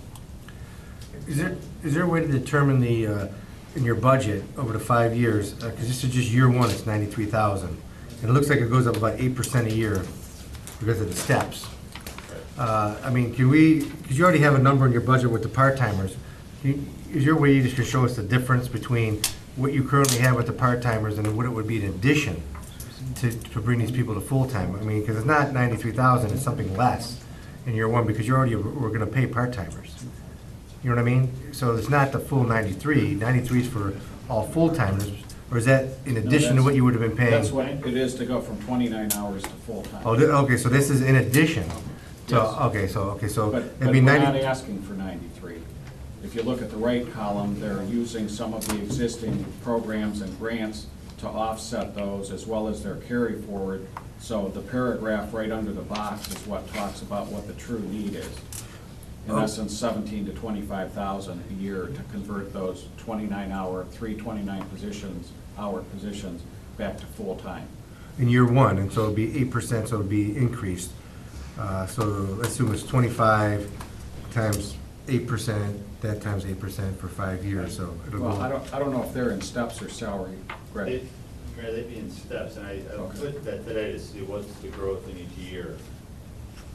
Is there a way to determine the, in your budget over the 5 years, because this is just year one, it's 93,000, and it looks like it goes up about 8% a year because of the steps. I mean, because you already have a number in your budget with the part-timers, is there a way you just can show us the difference between what you currently have with the part-timers and what it would be in addition to bring these people to full-time? I mean, because it's not 93,000, it's something less in year one, because we're gonna pay part-timers. You know what I mean? So it's not the full 93. 93 is for all full-timers, or is that in addition to what you would have been paying? That's what it is to go from 29 hours to full-time. Oh, okay, so this is in addition to, Yes. okay, so But it'd be we're not 90. asking for 93. If you look at the right column, they're using some of the existing programs and grants to offset those, as well as their carry forward. So the paragraph right under the box is what talks about what the true need is. In essence, 17 to 25,000 a year to convert those 29-hour, 329 hour positions back to full-time. In year one, and so it'd be 8%, so it'd be increased. So let's assume it's 25 times 8%, that times 8% for 5 years, so it'll go. Well, I don't know if they're in steps or salary, Greg. Mayor, they'd be in steps, and I Okay. put that today to see what's the growth in each year.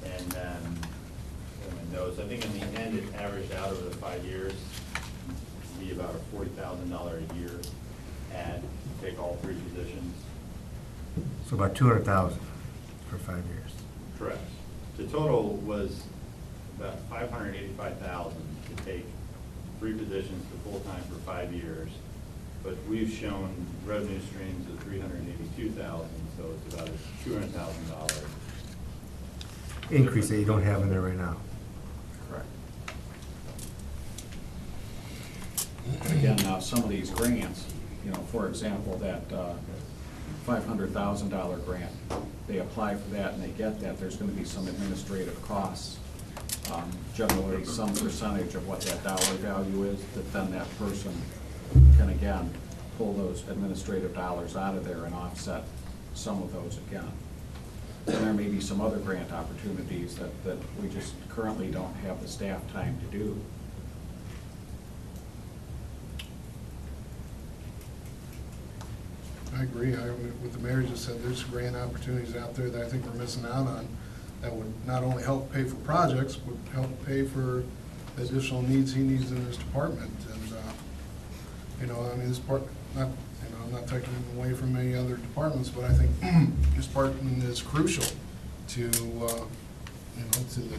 And, in my notes, I think in the end, it averaged out over the 5 years, to be about a $40,000 a year add, take all 3 positions. So about 200,000 for 5 years. Correct. The total was about 585,000 to take 3 positions to full-time for 5 years. But we've shown revenue streams of 382,000, so it's about a $200,000. Increase that you don't have in there right now. Correct. Again, now, some of these grants, for example, that $500,000 grant, they apply for that and they get that, there's gonna be some administrative costs. Generally, some percentage of what that dollar value is, that then that person can again pull those administrative dollars out of there and offset some of those again. And there may be some other grant opportunities that we just currently don't have the staff time to do. I agree. What the mayor just said, there's grant opportunities out there that I think we're missing out on that would not only help pay for projects, but help pay for the additional needs he needs in his department. And, I mean, this part, I'm not taking away from any other departments, but I think this department is crucial to, to the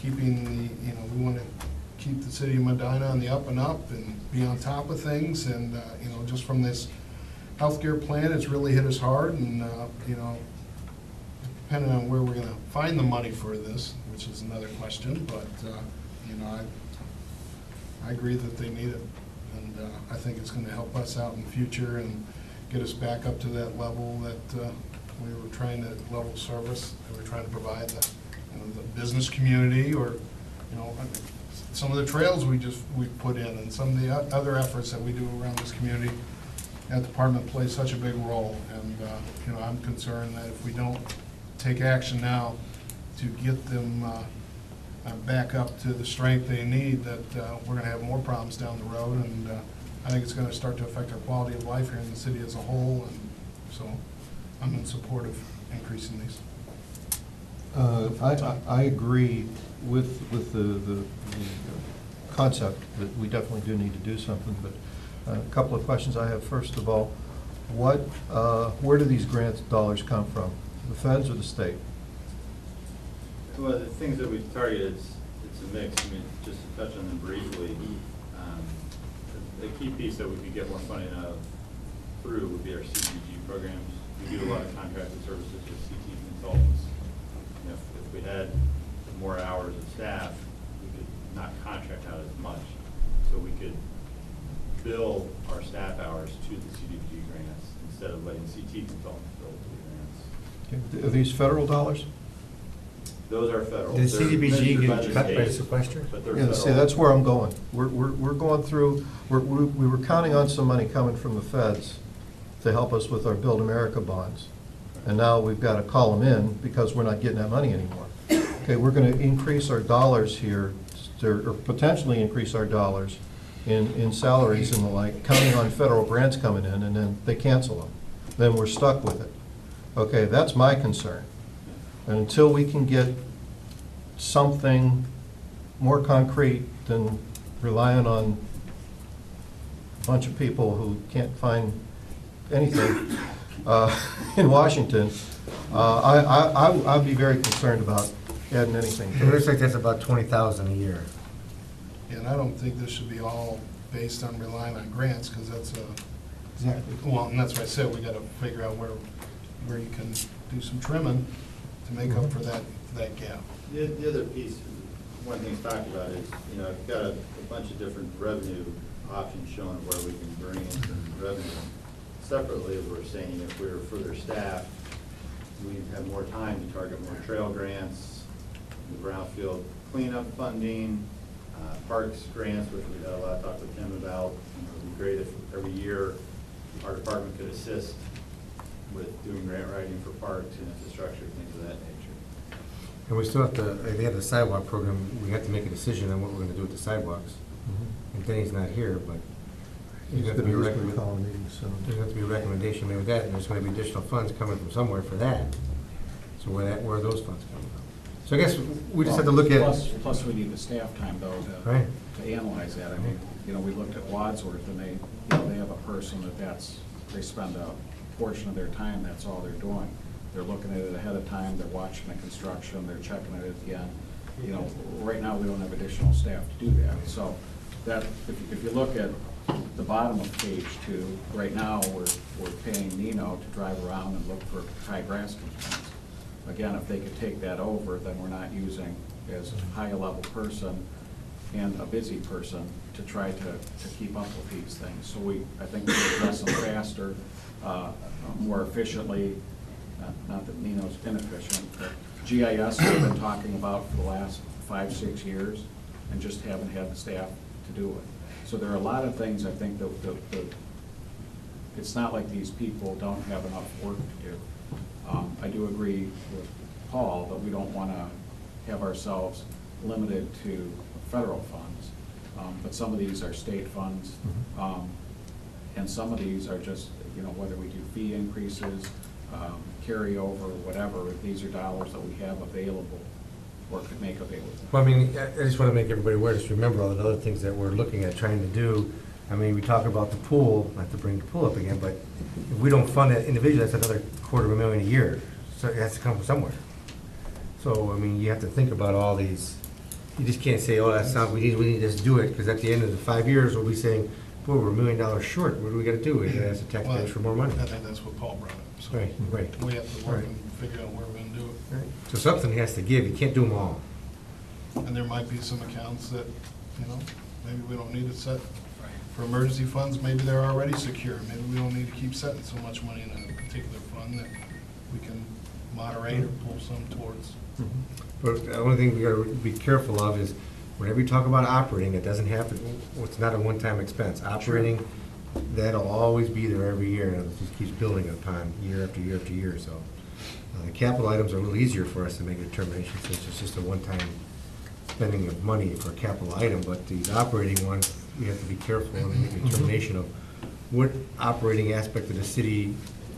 keeping the, we want to keep the city of Medina on the up and up and be on top of things. And, just from this healthcare plan, it's really hit us hard. And, depending on where we're going to find the money for this, which is another question, but, I agree that they need it. And I think it's going to help us out in the future and get us back up to that level that we were trying to, level service that we're trying to provide the business community, or, some of the trails we put in, and some of the other efforts that we do around this community. That department plays such a big role, and, I'm concerned that if we don't take action now to get them back up to the strength they need, that we're going to have more problems down the road, and I think it's going to start to affect our quality of life here in the city as a whole, and so I'm in support of increasing these. I agree with the concept that we definitely do need to do something, but a couple of questions I have. First of all, where do these grant dollars come from? The feds or the state? Well, the things that we target, it's a mix. I mean, just to touch on them briefly, the key piece that we could get more funding out of through would be our CTG programs. We do a lot of contracted services with CT consultants. And if we had more hours of staff, we could not contract out as much. So we could bill our staff hours to the CDBG grants instead of letting CT consultants bill to the grants. Okay. Are these federal dollars? Those are federal. Did They're CDBG administered by get the cut by the state, sequester? but they're Yeah, see, federal. that's where I'm going. We're going through, we were counting on some money coming from the feds to help us with our Build America bonds. And now we've got to call them in because we're not getting that money anymore. Okay, we're going to increase our dollars here, or potentially increase our dollars in salaries and the like, counting on federal grants coming in, and then they cancel them. Then we're stuck with it. Okay, that's my concern. And until we can get something more concrete than relying on a bunch of people who can't find anything in Washington, I'd be very concerned about adding anything It to looks it. like that's about 20,000 a year. And I don't think this should be all based on relying on grants, because that's Exactly. well, and that's why I said we got to figure out where you can do some trimming to make up for that gap. The other piece, one thing to talk about is, I've got a bunch of different revenue options showing where we can bring in some revenue. Separately, as we're saying, if we were further staffed, we'd have more time to target more trail grants, the brownfield cleanup funding, parks grants, which we've had a lot of talk with Tim about. It would be great if every year our department could assist with doing grant writing for parks and infrastructure, things of that nature. And we still have to, they have the sidewalk program, we have to make a decision on what we're gonna do with the sidewalks. And Denny's not here, but there's gonna have to be a He's gonna recommendation. call a meeting soon. There's going to be a recommendation made with that, and there's going to be additional funds coming from somewhere for that. So where are those funds coming from? So I guess we just have to look at. Plus we need the staff time though Right. to analyze that. I mean, we looked at Wadsworth and they have a person they spend a portion of their time, that's all they're doing. They're looking at it ahead of time, they're watching the construction, they're checking it at the end. Right now, we don't have additional staff to do that. So that, if you look at the bottom of page 2, right now, we're paying Nino to drive around and look for high grass complaints. Again, if they could take that over, then we're not using as high a level person and a busy person to try to keep up with these things. So I think we address them faster, more efficiently. Not that Nino's inefficient, but GIS we've been talking about for the last 5-6 years and just haven't had the staff to do it. So there are a lot of things I think that it's not like these people don't have enough work to do. I do agree with Paul that we don't want to have ourselves limited to federal funds, but some of these are state funds, and some of these are just, whether we do fee increases, carryover, whatever, these are dollars that we have available or could make available. Well, I mean, I just want to make everybody aware, just remember all the other things that we're looking at trying to do. I mean, we talk about the pool, not to bring the pool up again, but if we don't fund it individually, that's another $250,000 a year. So it has to come from somewhere. So, I mean, you have to think about all these. You just can't say, oh, that's not, we need to just do it, because at the end of the 5 years, we'll be saying, boy, we're $1 million short. What do we got to do? We got to ask the taxpayers for more money. I think that's what Paul brought up. So Right. We have to work Right. and figure out where we're gonna do it. Right. So something has to give. You can't do them all. And there might be some accounts that, maybe we don't need to set for emergency funds. Maybe they're already secure. Maybe we don't need to keep setting so much money in a particular fund that we can moderate or pull some towards. But the only thing we gotta be careful of is, whenever you talk about operating, it doesn't have to, it's not a one-time expense. Operating, that'll always be there every year, and it just keeps building upon year after year after year, so. The capital items are a little easier for us to make a determination, since it's just a one-time spending of money for a capital item, but these operating ones, we have to be careful and make a determination of what operating aspect of the city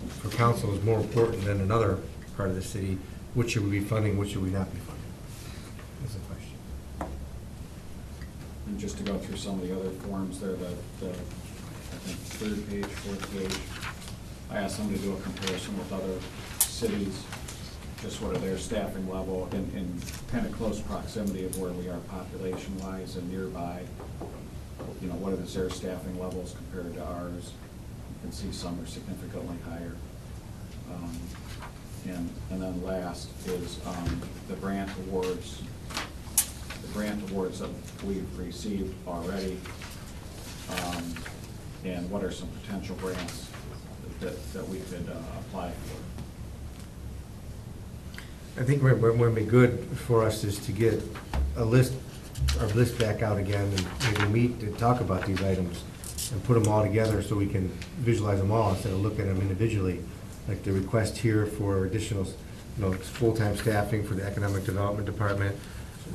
for council is more important than another part of the city. What should we be funding, what should we not be funding? That's the question. And just to go through some of the other forms there, I think, 3rd page, 4th page, I asked them to do a comparison with other cities, just what are their staffing level in kind of close proximity of where we are population-wise and nearby. What are their staffing levels compared to ours? You can see some are significantly higher. And then last is the grant awards. The grant awards that we've received already, and what are some potential grants that we could apply for. I think what would be good for us is to get our list back out again, and maybe meet to talk about these items and put them all together so we can visualize them all instead of looking at them individually. Like the request here for additional, full-time staffing for the Economic Development Department,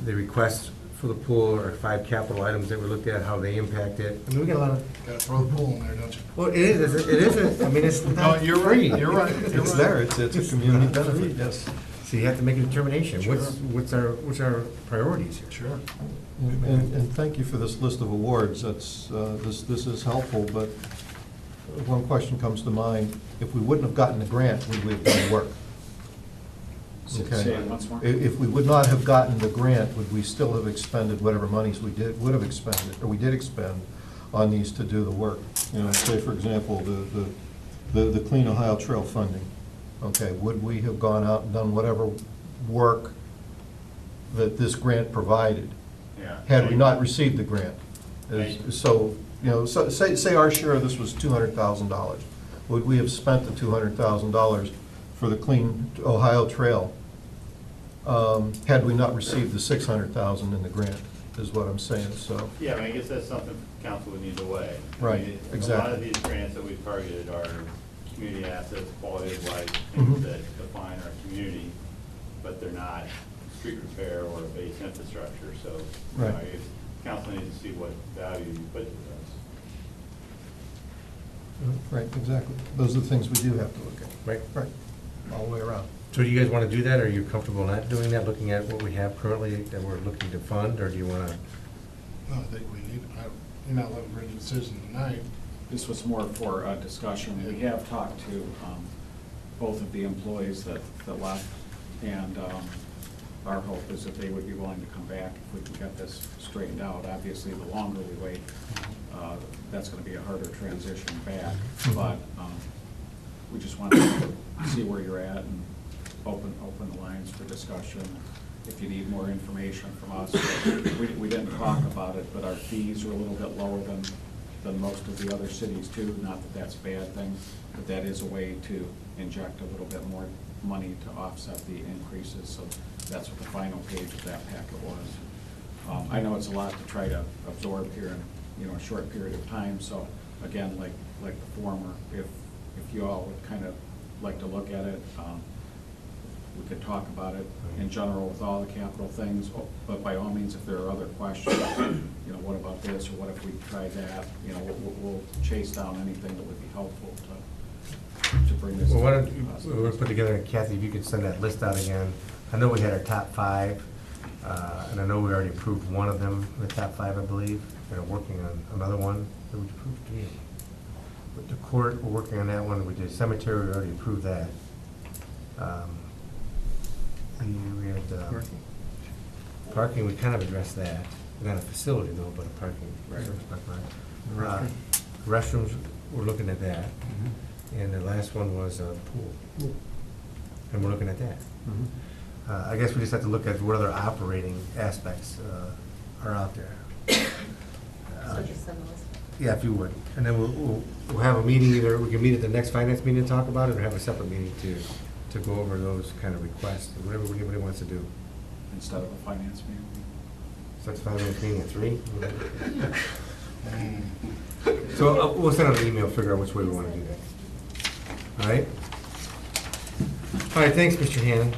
the request for the pool are 5 capital items that we looked at, how they impact it. I mean, we got a lot of. Gotta throw the pool in there, don't you? Well, it is, I mean, it's No, not you're free. right, you're right. It's there, it's a community benefit, yes. So you have to make a determination. Sure. What's our priorities here? Sure. And thank you for this list of awards. This is helpful, but one question comes to mind. If we wouldn't have gotten the grant, would we have done the work? Say it once more. If we would not have gotten the grant, would we still have expended whatever monies we would have expended, or we did expend on these to do the work? Say, for example, the Clean Ohio Trail funding. Okay, would we have gone out and done whatever work that this grant provided? Yeah. Had we not received the grant? Right. So, say our share of this was $200,000. Would we have spent the $200,000 for the Clean Ohio Trail had we not received the $600,000 in the grant, is what I'm saying, so. Yeah, I guess that's something council would need to weigh. Right, A lot exactly. of these grants that we've targeted are community assets, quality of life, Mhm. things that define our community, but they're not street repair or base infrastructure, so Right. I guess council needs to see what value you put to those. Right, exactly. Those are the things we do have to look at. Right. Right, all the way around. So do you guys want to do that, or are you comfortable not doing that, looking at what we have currently that we're looking to fund, or do you want to? No, I think we need, you're not letting bring a decision tonight. This was more for a discussion. We have talked to both of the employees that left, and our hope is that they would be willing to come back if we can get this straightened out. Obviously, the longer we wait, that's going to be a harder transition back, but we just want to see where you're at and open the lines for discussion. If you need more information from us, we didn't talk about it, but our fees are a little bit lower than most of the other cities too. Not that that's a bad thing, but that is a way to inject a little bit more money to offset the increases. So that's what the final page of that packet was. I know it's a lot to try to absorb here in a short period of time. So again, like the former, if you all would kind of like to look at it, we could talk about it in general with all the capital things, but by all means, if there are other questions, what about this, or what if we try that, we'll chase down anything that would be helpful to bring this. Well, why don't we'll put together, Kathy, if you could send that list out again. I know we had our top 5, and I know we already approved one of them, the top 5, I believe. They're working on another one. We approved 3. With the court, we're working on that one. We did cemetery, we already approved that. We had parking, we kind of addressed that. Not a facility though, but a parking. Right. Restrooms, we're looking at that. And the last one was pool. And we're looking at that. I guess we just have to look at what other operating aspects are out there. So just send the list. Yeah, if you would. And then we'll have a meeting, either we can meet at the next finance meeting to talk about it, or have a separate meeting to go over those kind of requests, whatever anybody wants to do. Instead of a finance meeting. So that's finance meeting at 3? So we'll send out an email, figure out which way we want to do that. All right? All right, thanks, Mr. Hannon.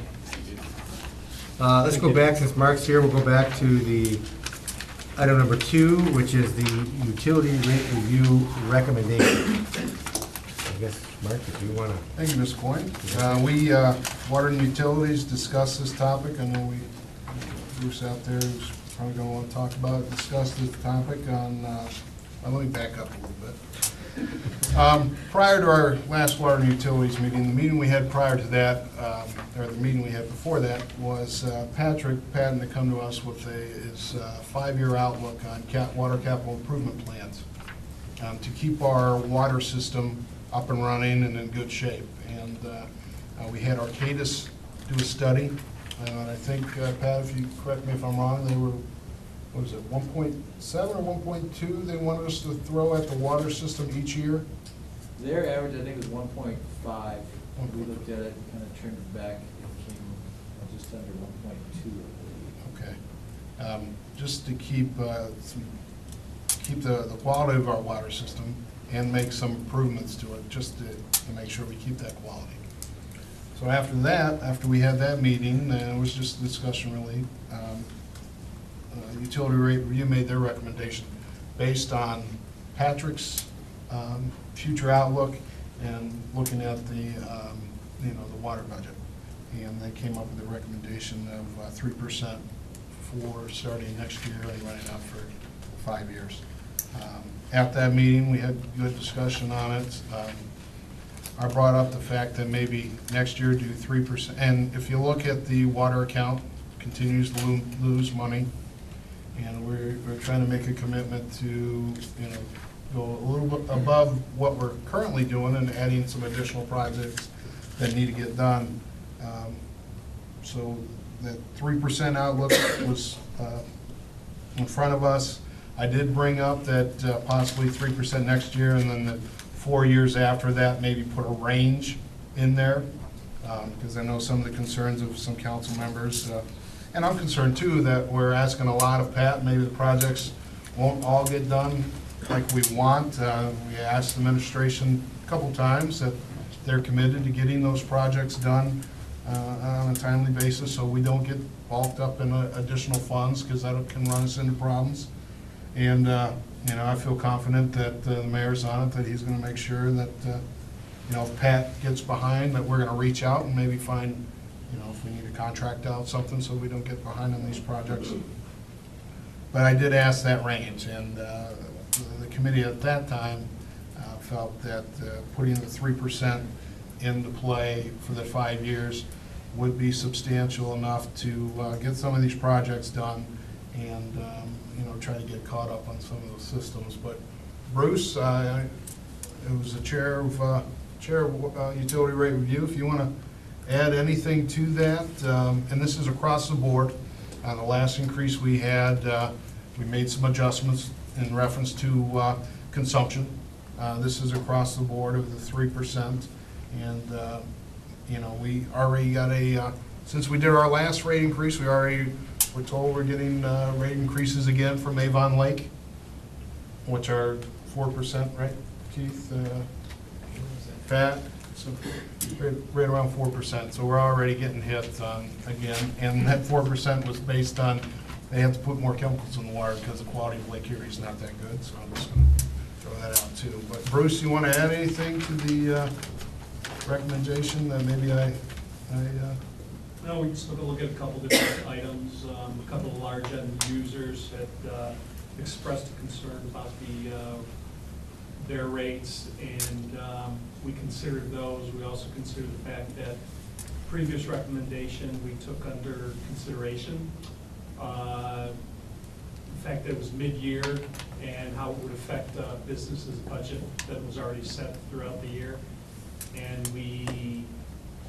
Let's go back, since Mark's here, we'll go back to the item number 2, which is the utility rate review recommendation. I guess, Mark, if you want to. Thank you, Mr. Coyne. We, Water and Utilities, discussed this topic. I know Bruce out there is probably going to want to talk about it, discuss this topic on, let me back up a little bit. Prior to our last Water and Utilities meeting, the meeting we had prior to that, or the meeting we had before that, was Patrick Patton to come to us with his 5-year outlook on water capital improvement plans to keep our water system up and running and in good shape. And we had Arcadis do a study. And I think, Pat, if you correct me if I'm wrong, they were, what was it, 1.7 or 1.2 they wanted us to throw at the water system each year? Their average, I think, was 1.5. We looked at it, kind of trimmed it back, it came just under 1.2, I believe. Okay. Just to keep the quality of our water system and make some improvements to it, just to make sure we keep that quality. So after that, after we had that meeting, it was just a discussion really, Utility Rate Review made their recommendation based on Patrick's future outlook and looking at the water budget. And they came up with a recommendation of 3% for starting next year and running out for 5 years. At that meeting, we had good discussion on it. I brought up the fact that maybe next year do 3%. And if you look at the water account, continues to lose money. And we're trying to make a commitment to, go a little bit above what we're currently doing and adding some additional projects that need to get done. So that 3% outlook was in front of us. I did bring up that possibly 3% next year, and then the 4 years after that, maybe put a range in there, because I know some of the concerns of some council members. And I'm concerned too that we're asking a lot of Pat. Maybe the projects won't all get done like we want. We asked the administration a couple times that they're committed to getting those projects done on a timely basis, so we don't get bulked up in additional funds, because that can run us into problems. And, I feel confident that the mayor's on it, that he's gonna make sure that, if Pat gets behind, that we're gonna reach out and maybe find, if we need to contract out something so we don't get behind on these projects. But I did ask that range, and the committee at that time felt that putting the 3% into play for the 5 years would be substantial enough to get some of these projects done and, try to get caught up on some of those systems. But Bruce, who's the chair of Utility Rate Review, if you want to add anything to that, and this is across the board. On the last increase we had, we made some adjustments in reference to consumption. This is across the board of the 3%. And, we already got since we did our last rate increase, we're told we're getting rate increases again from Avon Lake, which are 4%, right, Keith? Pat, so right around 4%. So we're already getting hit on again. And that 4% was based on they have to put more chemicals in the water because the quality of Lake Erie is not that good. So I'm just going to throw that out too. But Bruce, you want to add anything to the recommendation that maybe No, we just took a look at a couple different items. A couple of large end users had expressed a concern about their rates, and we considered those. We also considered the fact that previous recommendation we took under consideration. The fact that it was mid-year and how it would affect business's budget that was already set throughout the year. And we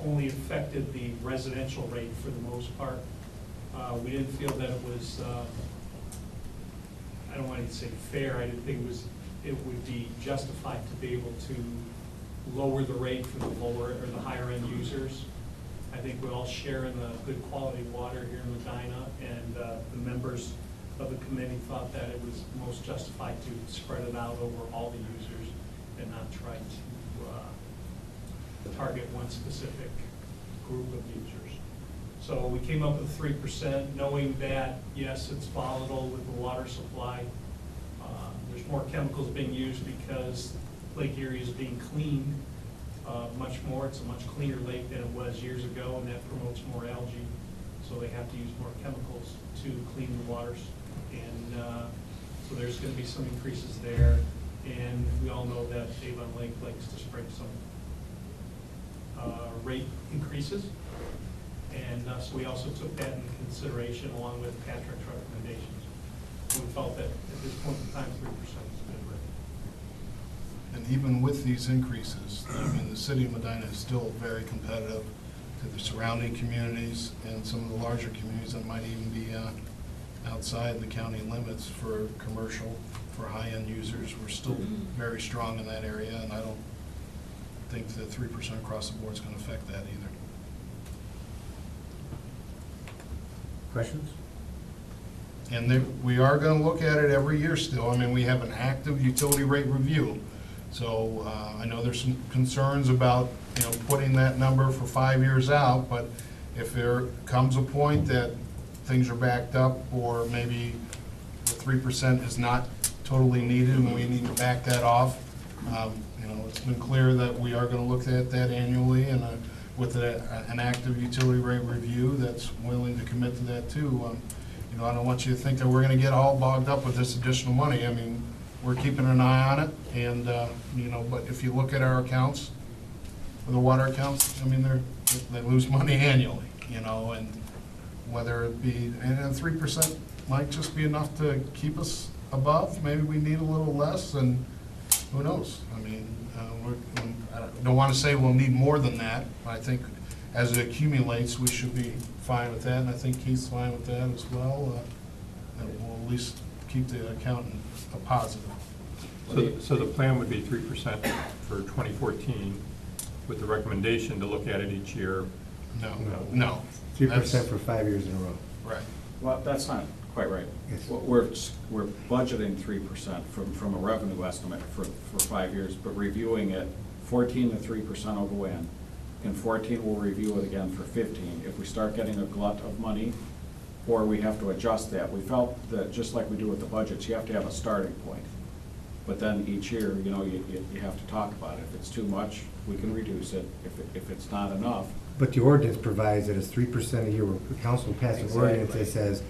only affected the residential rate for the most part. We didn't feel that it was, I don't want to say fair, I didn't think it would be justified to be able to lower the rate for the lower or the higher end users. I think we all share in the good quality water here in Medina, and the members of the committee thought that it was most justified to spread it out over all the users and not try to target one specific group of users. So we came up with 3%, knowing that, yes, it's volatile with the water supply. There's more chemicals being used because Lake Erie is being cleaned much more. It's a much cleaner lake than it was years ago, and that promotes more algae. So they have to use more chemicals to clean the waters. And so there's going to be some increases there. And we all know that Avon Lake likes to spring some rate increases. And so we also took that into consideration along with Patrick's recommendations. We felt that at this point in time, 3% is a good rate. And even with these increases, the city of Medina is still very competitive to the surrounding communities and some of the larger communities that might even be outside the county limits for commercial, for high-end users. We're still very strong in that area, and I don't think that 3% across the board is going to affect that either. Questions? And we are going to look at it every year still. We have an active utility rate review. So I know there's some concerns about, putting that number for 5 years out, but if there comes a point that things are backed up or maybe the 3% is not totally needed and we need to back that off, it's been clear that we are going to look at that annually, and with an active utility rate review that's willing to commit to that too. I don't want you to think that we're going to get all bogged up with this additional money. We're keeping an eye on it, and but if you look at our accounts, the water accounts, they lose money annually, and whether it be, and 3% might just be enough to keep us above. Maybe we need a little less, and who knows? I don't want to say we'll need more than that. I think as it accumulates, we should be fine with that, and I think Keith's fine with that as well. And we'll at least keep the account a positive. So the plan would be 3% for 2014, with the recommendation to look at it each year. No. 3% for 5 years in a row. Right. Well, that's not quite right. Yes. We're budgeting 3% from a revenue estimate for 5 years, but reviewing it 14 to 3% over when, In 14, we'll review it again for 15. If we start getting a glut of money, or we have to adjust that, we felt that just like we do with the budgets, you have to have a starting point. But then each year, you know, you have to talk about it. If it's too much, we can reduce it. If it's not enough, But the ordinance provides that it's 3% a year. The council passed an ordinance that says,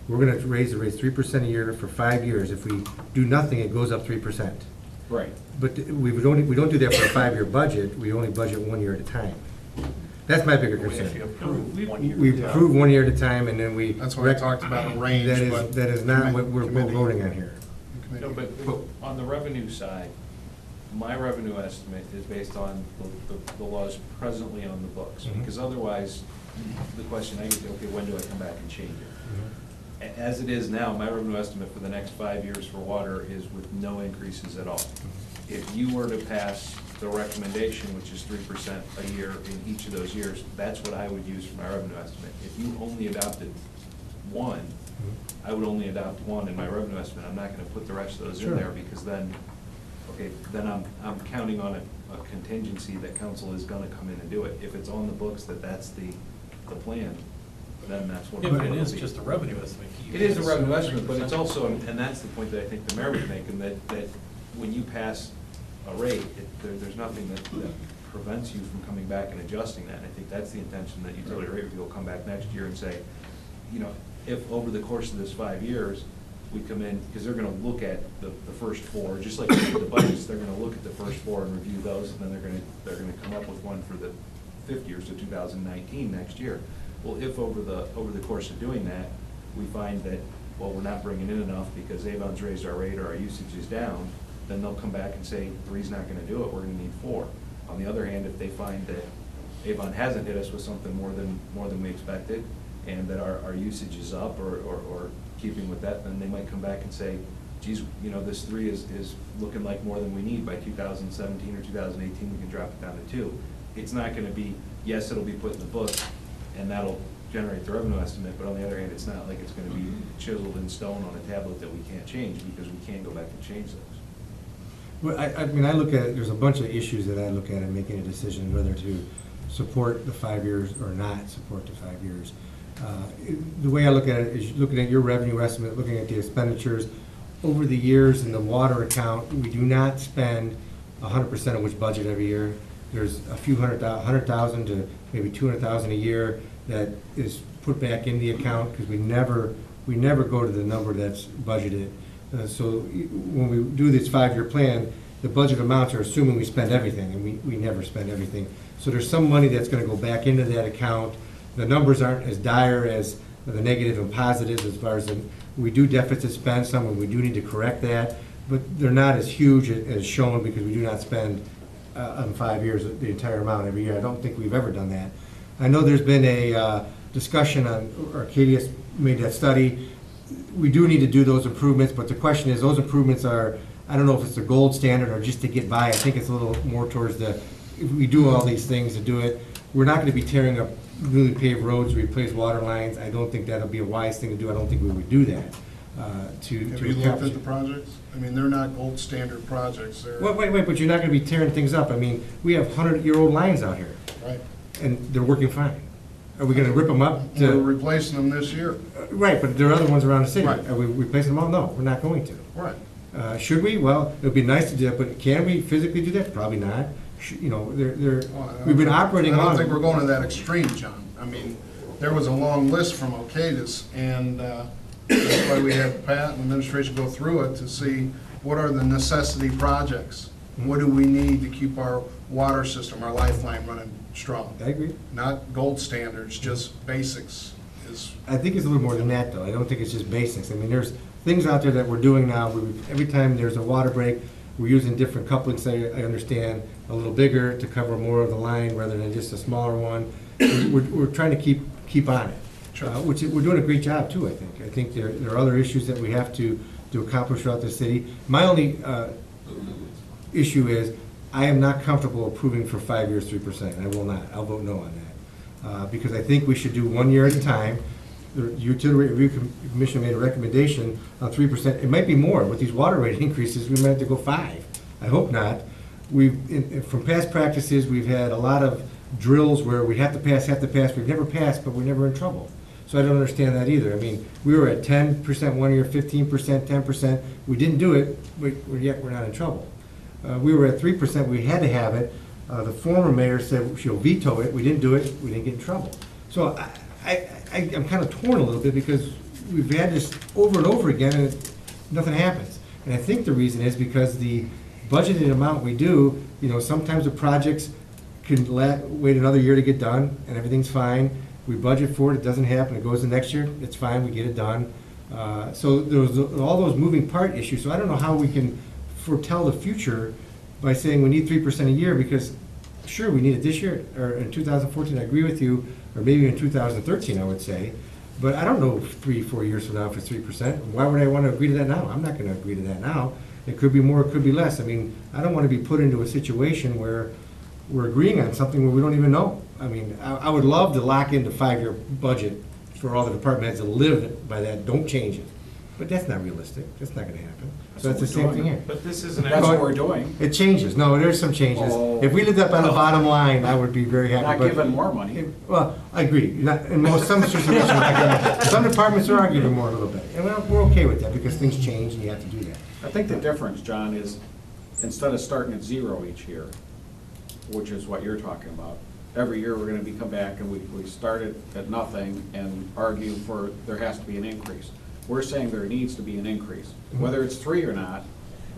we're gonna raise the rates 3% a year for 5 years. If we do nothing, it goes up 3%. right. But we don't do that for a 5-year budget. We only budget 1 year at a time. That's my bigger concern. We approve 1 year at a time, and then we. That's why I talked about a range, but. That is not what we're committee- voting on here. committee- No, but on the revenue side, my revenue estimate is based on the laws presently on the books. Mhm. Because otherwise, the question I get, okay, when do I come back and change it? As it is now, my revenue estimate for the next 5 years for water is with no increases at all. If you were to pass the recommendation, which is 3% a year in each of those years, that's what I would use for my revenue estimate. If you only adopted one, I would only adopt one in my revenue estimate. I'm not gonna put the rest of those in Sure. there, because then, okay, then I'm counting on a contingency that council is gonna come in and do it. If it's on the books that that's the plan, then that's what. Yeah, but it it'll is be. just a revenue estimate. It is a revenue estimate, but it's also, and that's the point that I think the mayor was making, that when you pass a rate, there's nothing that prevents you from coming back and adjusting that. And I think that's the intention, that utility rate review will come back next year and say, you know, if over the course of this 5 years, we come in, because they're gonna look at the first 4, just like we did the budgets, they're gonna look at the first 4 and review those, and then they're gonna come up with one for the 5th year, so 2019 next year. Well, if over the course of doing that, we find that, well, we're not bringing in enough because Avon's raised our rate or our usage is down, then they'll come back and say, 3's not gonna do it, we're gonna need 4. On the other hand, if they find that Avon hasn't hit us with something more than we expected, and that our usage is up or keeping with that, then they might come back and say, geez, you know, this 3 is looking like more than we need. By 2017 or 2018, we can drop it down to 2. It's not gonna be, yes, it'll be put in the book, and that'll generate the revenue estimate, but on the other hand, it's not like it's gonna be chiseled in stone on a tablet that we can't change, because we can go back and change those. Well, I mean, I look at it, there's a bunch of issues that I look at in making a decision whether to support the 5 years or not support the 5 years. The way I look at it is looking at your revenue estimate, looking at the expenditures. Over the years in the water account, we do not spend 100% of which budget every year. There's a few $100,000 to maybe $200,000 a year that is put back in the account, because we never go to the number that's budgeted. So when we do this 5-year plan, the budget amounts are assuming we spend everything, and we never spend everything. So there's some money that's gonna go back into that account. The numbers aren't as dire as the negative and positives as far as we do deficit spend some, and we do need to correct that, but they're not as huge as shown, because we do not spend on 5 years the entire amount every year. I don't think we've ever done that. I know there's been a discussion on, Arcadia's made that study. We do need to do those improvements, but the question is, those improvements are, I don't know if it's the gold standard or just to get by. I think it's a little more towards if we do all these things to do it, we're not gonna be tearing up newly paved roads, replace water lines. I don't think that'll be a wise thing to do. I don't think we would do that. Have you looked at the projects? I mean, they're not gold standard projects, they're. Wait, but you're not gonna be tearing things up. I mean, we have 100-year-old lines out here, Right. and they're working fine. Are we gonna rip them up We're to? replacing them this year. Right, but there are other ones around the city. Right. Are we replacing them all? No, we're not going to. Right. Should we? Well, it'd be nice to do that, but can we physically do that? Probably not. You know, we've been operating on. I don't think we're going to that extreme, John. I mean, there was a long list from Ocadis, and that's why we had Pat and administration go through it to see what are the necessity projects? What do we need to keep our water system, our lifeline running strong? I agree. Not gold standards, just basics is. I think it's a little more than that, though. I don't think it's just basics. I mean, there's things out there that we're doing now. Every time there's a water break, we're using different couplings, I understand, a little bigger to cover more of the line rather than just a smaller one. We're trying to keep on it, Sure. which we're doing a great job, too, I think. I think there are other issues that we have to accomplish throughout the city. My only issue is, I am not comfortable approving for 5 years, 3%. I will not. I'll vote no on that. Because I think we should do 1 year at a time. The Utility Review Commission made a recommendation on 3%. It might be more. With these water rate increases, we might have to go 5. I hope not. From past practices, we've had a lot of drills where we have to pass, we've never passed, but we're never in trouble. So I don't understand that either. I mean, we were at 10% one year, 15%, 10%, we didn't do it, yet we're not in trouble. We were at 3%, we had to have it. The former mayor said she'll veto it, we didn't do it, we didn't get in trouble. So I'm kind of torn a little bit because we've had this over and over again and nothing happens. And I think the reason is because the budgeted amount we do, you know, sometimes the projects can wait another year to get done and everything's fine. We budget for it, it doesn't happen, it goes the next year, it's fine, we get it done. So there's all those moving part issues, so I don't know how we can foretell the future by saying we need 3% a year, because sure, we need it this year, or in 2014, I agree with you, or maybe in 2013, I would say, but I don't know 3-4 years from now if it's 3%. Why would I want to agree to that now? I'm not going to agree to that now. It could be more, it could be less. I mean, I don't want to be put into a situation where we're agreeing on something where we don't even know. I mean, I would love to lock into 5-year budget for all the department heads to live by that, don't change it. But that's not realistic, that's not gonna happen. So that's the same thing here. But this isn't That's what we're doing. It changes, no, there's some changes. Oh. If we lived up on the bottom line, I would be very happy. Not but- giving more money. Well, I agree, in some situations, some departments are giving more a little bit. And we're okay with that, because things change and you have to do that. I think the difference, John, is instead of starting at 0 each year, which is what you're talking about, every year we're gonna come back and we start at nothing and argue for, there has to be an increase. We're saying there needs to be an increase. Whether it's 3 or not,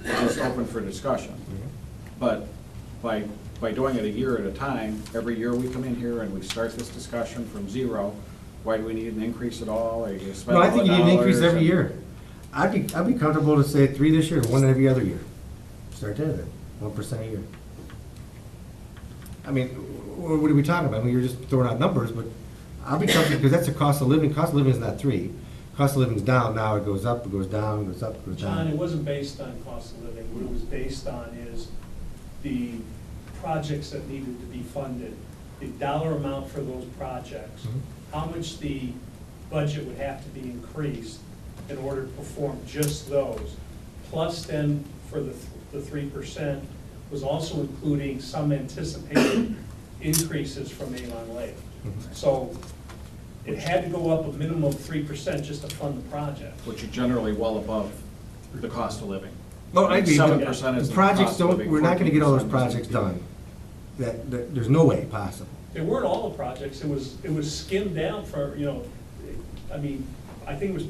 it's just open for discussion. But by doing it a year at a time, every year we come in here and we start this discussion from 0, why do we need an increase at all? Or you spend No, I all think the you need an increase dollars every and- year. I'd be comfortable to say 3 this year and 1 every other year. Start there then, 1% a year. I mean, what are we talking about? I mean, you're just throwing out numbers, but I'll be comfortable, because that's the cost of living. Cost of living is not 3. Cost of living is down, now it goes up, it goes down, it goes up, it goes down. John, it wasn't based on cost of living. What it was based on is the projects that needed to be funded, the dollar amount for those projects, how much the budget would have to be increased in order to perform just those. Plus then, for the 3%, was also including some anticipated increases from Avon Lake. So it had to go up a minimum of 3% just to fund the project. Which is generally well above the cost of living. Well, I agree, but 7% is the the projects cost of don't, living, we're not gonna get all those 14% is projects GDP. done. That, there's no way possible. They weren't all the projects, it was skimmed down for, you know, I mean, I think it was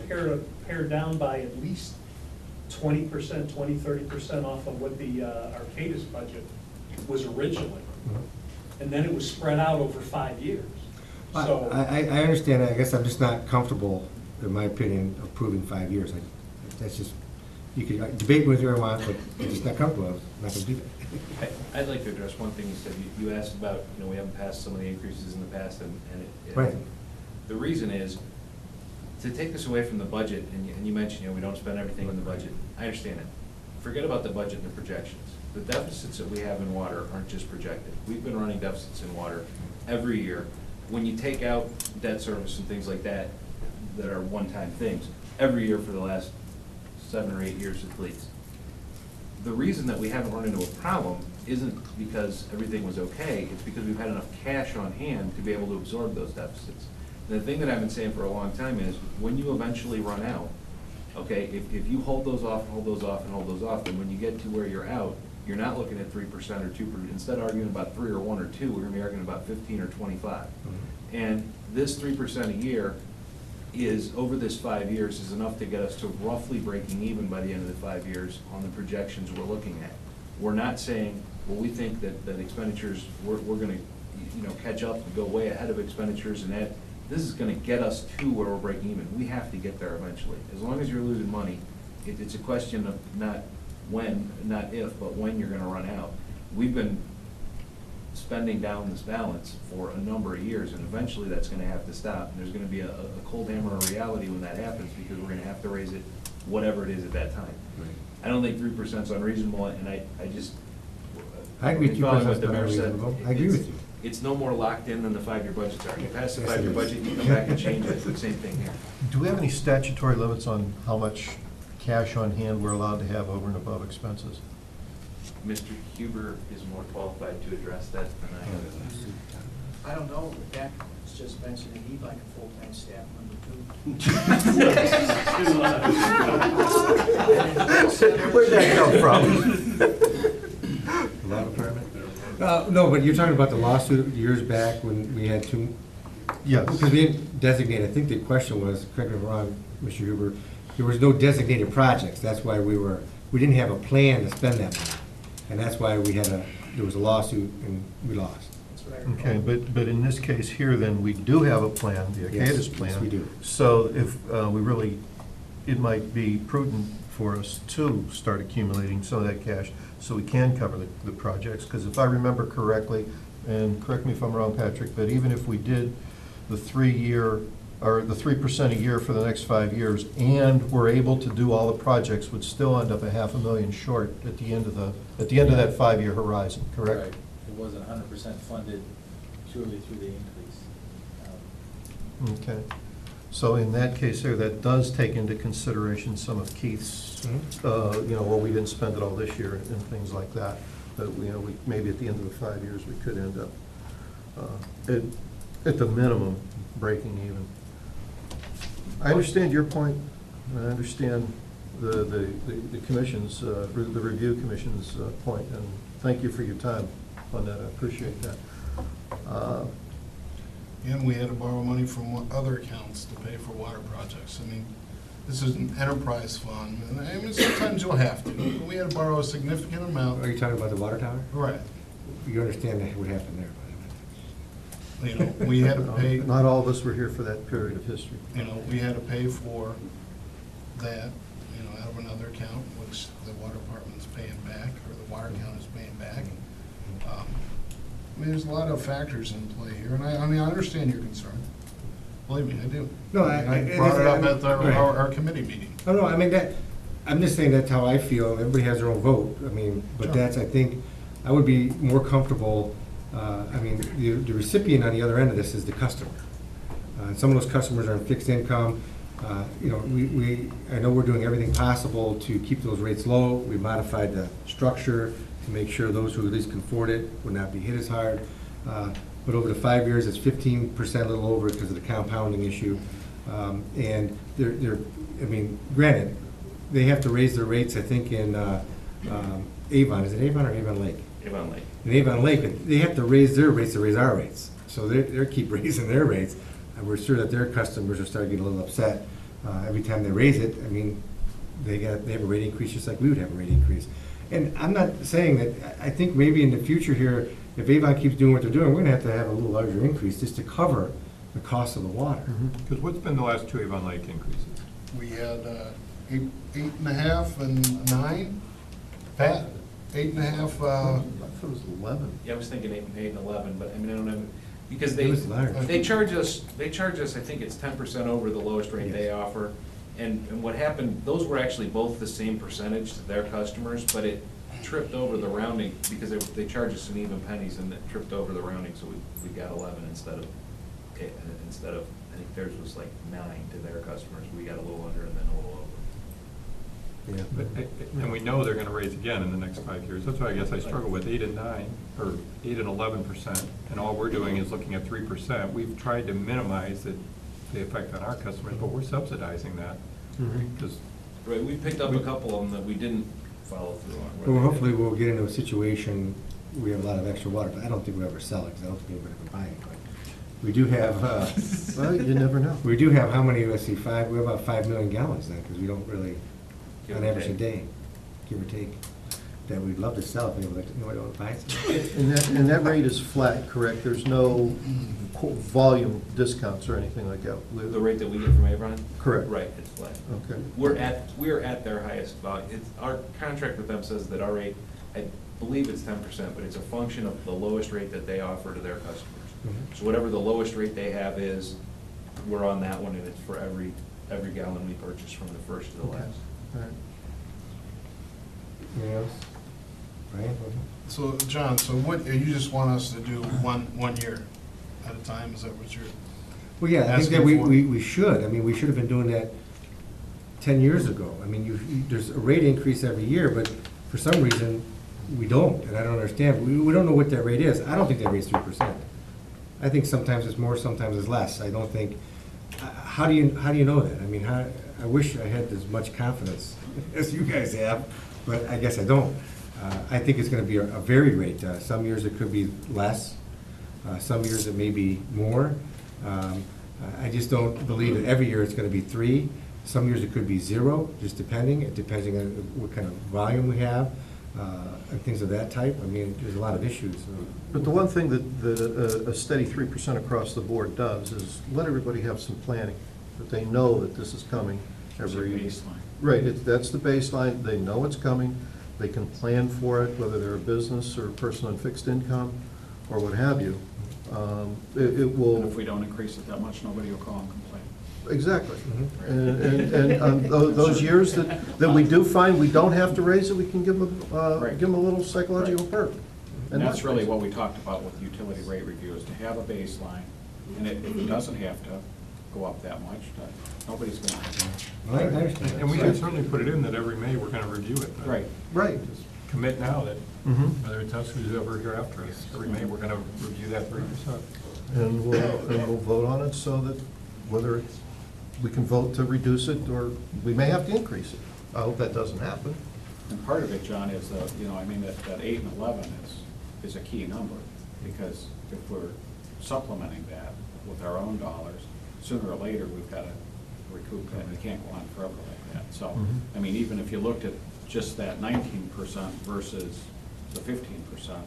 pared down by at least 20%, 30% off of what the Arcadis budget was originally. And then it was spread out over 5 years. So, I understand that, I guess I'm just not comfortable, in my opinion, approving 5 years. That's just, you can debate with whoever you want, but I'm just not comfortable, I'm not gonna do that. I'd like to address one thing you said. You asked about, you know, we haven't passed some of the increases in the past, and Right. the reason is, to take this away from the budget, and you mentioned, you know, we don't spend everything in the budget. I understand it. Forget about the budget and the projections. The deficits that we have in water aren't just projected. We've been running deficits in water every year. When you take out debt service and things like that, that are one-time things, every year for the last 7 or 8 years at least. The reason that we haven't run into a problem isn't because everything was okay, it's because we've had enough cash on hand to be able to absorb those deficits. And the thing that I've been saying for a long time is, when you eventually run out, okay, if you hold those off, and hold those off, and hold those off, then when you get to where you're out, you're not looking at 3% or 2%. Instead of arguing about 3 or 1 or 2, we're gonna be arguing about 15 or 25. And this 3% a year is, over this 5 years, is enough to get us to roughly breaking even by the end of the 5 years on the projections we're looking at. We're not saying, well, we think that expenditures, we're gonna, you know, catch up and go way ahead of expenditures, and that, this is gonna get us to where we're breaking even. We have to get there eventually. As long as you're losing money, it's a question of not when, not if, but when you're gonna run out. We've been spending down this balance for a number of years, and eventually that's gonna have to stop. And there's gonna be a cold hammer of reality when that happens, because we're gonna have to raise it, whatever it is at that time. I don't think 3% is unreasonable, and I just. I agree with you, following that's what the not mayor said, unreasonable. I agree with you. It's no more locked in than the 5-year budgets are. You pass the Yes, it 5-year is. budget, you come back and change it, it's the same thing here. Do we have any statutory limits on how much cash on hand we're allowed to have over and above expenses? Mr. Huber is more qualified to address that than I am. I don't know, but Dak was just mentioning he'd like a full-time staff member too. Where'd that come from? Law department? No, but you're talking about the lawsuit years back when we had two, Yes. because we didn't designate, I think the question was, correct me if I'm wrong, Mr. Huber, there was no designated projects, that's why we didn't have a plan to spend that money. And that's why there was a lawsuit and we lost. That's what I recall. Okay, but in this case here, then, we do have a plan, the Yes, Arcadis yes, plan. we do. So if it might be prudent for us to start accumulating some of that cash so we can cover the projects. Because if I remember correctly, and correct me if I'm wrong, Patrick, but even if we did the 3-year, or the 3% a year for the next 5 years, and we're able to do all the projects, would still end up $500,000 short at the end of that 5-year horizon, correct? Right. It wasn't 100% funded purely through the increase. Okay. So in that case there, that does take into consideration some of Keith's, well, we didn't spend it all this year and things like that. But, we maybe at the end of the 5 years, we could end up, at the minimum, breaking even. I understand your point, and I understand the commission's, the review commission's point, and thank you for your time on that, I appreciate that. And we had to borrow money from other accounts to pay for water projects. I mean, this is an enterprise fund, and I mean, sometimes you'll have to, but we had to borrow a significant amount. Are you talking about the water tower? Right. You understand what happened there, You know, we had to pay, Not all of us were here for that period of history. we had to pay for that, out of another account, which the water department's paying back, or the water account is paying back. I mean, there's a lot of factors in play here, and I understand your concern. Believe me, I do. No, I brought it up at Right. our committee meeting. Oh, no, I mean, I'm just saying that's how I feel, everybody has their own vote, I mean, but Sure. that's, I think, I would be more comfortable, the recipient on the other end of this is the customer. Some of those customers are in fixed income, I know we're doing everything possible to keep those rates low, we modified the structure to make sure those who at least can afford it would not be hit as hard. But over the 5 years, it's 15%, a little over because of the compounding issue. And granted, they have to raise their rates, I think, in Avon. Is it Avon or Avon Lake? Avon Lake. In Avon Lake, and they have to raise their rates to raise our rates. So they keep raising their rates. And we're sure that their customers are starting to get a little upset. Every time they raise it, I mean, they have a rate increase just like we would have a rate increase. And I'm not saying that, I think maybe in the future here, if Avon keeps doing what they're doing, we're gonna have to have a little larger increase just to cover the cost of the water. Because what's been the last 2 Avon Lake increases? We had 8.5 and 9. Pat, 8.5, I thought it was 11. Yeah, I was thinking 8 and 11, but I mean, I don't know, because It was large. they charge us, I think it's 10% over the lowest rate they offer. And what happened, those were actually both the same percentage to their customers, but it tripped over the rounding, because they charge us in even pennies, and it tripped over the rounding, so we got 11 instead of, I think theirs was like 9 to their customers, we got a little under and then a little over. Yeah. And we know they're gonna raise again in the next 5 years. That's why I guess I struggle with 8 and 9, or 8 and 11%, and all we're doing is looking at 3%. We've tried to minimize the effect on our customers, but we're subsidizing that. Because Right, we picked up a couple of them that we didn't follow through on. Well, hopefully we'll get into a situation, we have a lot of extra water, but I don't think we'll ever sell it, because I don't think anybody will buy it. But we do have, Well, you never know. we do have how many, let's see, we have about 5 million gallons then, because we don't really, Give on or average a take. day, give or take, that we'd love to sell if nobody would buy it. And that rate is flat, correct? There's no volume discounts or anything like that? The rate that we get from Avon? Correct. Right, it's flat. Okay. We're at their highest value. Our contract with them says that our rate, I believe it's 10%, but it's a function of the lowest rate that they offer to their customers. Mhm. So whatever the lowest rate they have is, we're on that one, and it's for every gallon we purchase from the first to the Okay. last. All right. Anything else? Brian? So, John, so what, you just want us to do one year at a time, is that what you're? Well, yeah, I think that Asking for- we should. I mean, we should have been doing that 10 years ago. I mean, there's a rate increase every year, but for some reason, we don't, and I don't understand. We don't know what that rate is. I don't think that rate's 3%. I think sometimes it's more, sometimes it's less. I don't think, how do you know that? I mean, I wish I had as much confidence as you guys have, but I guess I don't. I think it's gonna be a varied rate. Some years it could be less, some years it may be more. I just don't believe that every year it's gonna be 3. Some years it could be 0, just depending on what kind of volume we have, and things of that type. I mean, there's a lot of issues. But the one thing that a steady 3% across the board does is let everybody have some planning, that they know that this is coming every. There's a baseline. Right, that's the baseline, they know it's coming, they can plan for it, whether they're a business or a person on fixed income, or what have you. It will. And if we don't increase it that much, nobody will call and complain. Exactly. And on those years that we do find we don't have to raise it, we can give them a little psychological perk. And that's really what we talked about with utility rate review, is to have a baseline, and if it doesn't have to go up that much, nobody's going to. I understand. And we can certainly put it in that every May, we're gonna review it. Right. Right. Just commit now that, Mhm. whether it's us who's ever here after us, every May, we're gonna review that 3%. And we'll vote on it so that whether it's, we can vote to reduce it, or we may have to increase it. I hope that doesn't happen. And part of it, John, is, I mean, that 8 and 11 is a key number, because if we're supplementing that with our own dollars, sooner or later, we've got to recoup that. We can't go on forever like that. So, I mean, even if you looked at just that 19% versus the 15%,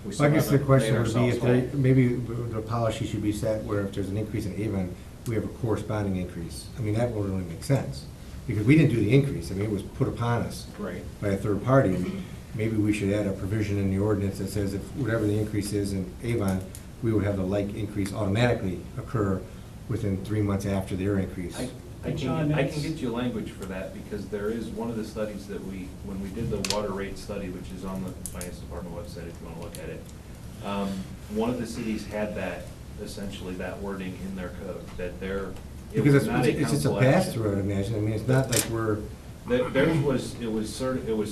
we still I guess the haven't question made would be ourselves if there, whole. maybe the policy should be set where if there's an increase in Avon, we have a corresponding increase. I mean, that would really make sense, because we didn't do the increase. I mean, it was put upon us Right. by a third party. Maybe we should add a provision in the ordinance that says if whatever the increase is in Avon, we would have the like increase automatically occur within 3 months after their increase. I John, can that's- get you language for that, because there is one of the studies that when we did the water rate study, which is on the Finance Department website if you want to look at it, one of the cities had that, essentially that wording in their code, that it Because was not a it's just a council action. pass-through, I imagine. I mean, it's not like we're, Theirs was, it was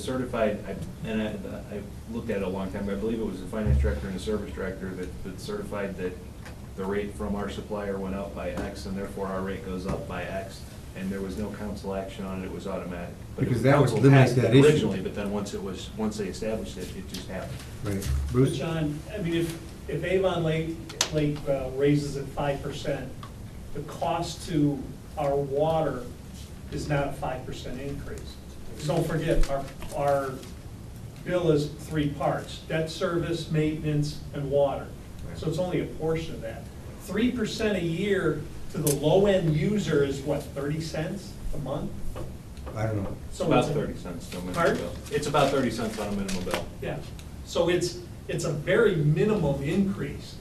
certified, and I looked at it a long time ago. I believe it was the finance director and the service director that certified that the rate from our supplier went up by X, and therefore our rate goes up by X, and there was no council action on it, it was automatic. But Because the that would council limit passed it that issue. originally, but then once they established it, it just happened. right. But Bruce? John, I mean, if Avon Lake raises it 5%, the cost to our water is not a 5% increase. Don't forget, our bill is 3 parts: debt service, maintenance, and water. So it's only a portion of that. 3% a year to the low-end user is what, 30 cents a month? I don't know. It's So about a- 30 cents on a minimum Pardon? bill. It's about 30 cents on a minimum bill. Yeah, so it's a very minimum increase,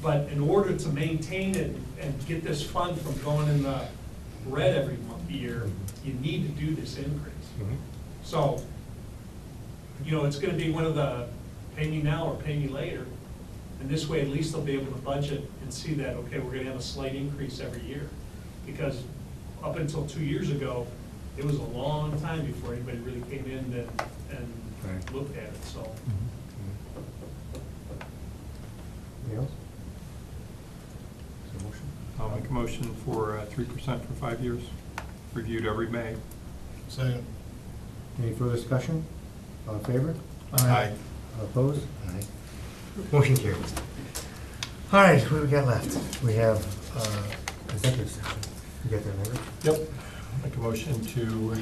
but in order to maintain it and get this fund from going in the red every year, you need to do this increase. Mhm. So, it's gonna be one of the pay me now or pay me later, and this way at least they'll be able to budget and see that, okay, we're gonna have a slight increase every year. Because up until 2 years ago, it was a long time before anybody really came in and Right. looked at it, so. Anything else? Is there a motion? I'll make a motion for 3% for 5 years, reviewed every May. Second. Any further discussion? All in favor? Aye. All opposed? Aye. Motion carries. All right, what do we got left? We have executive session. You got that, remember? Yep. Make a motion to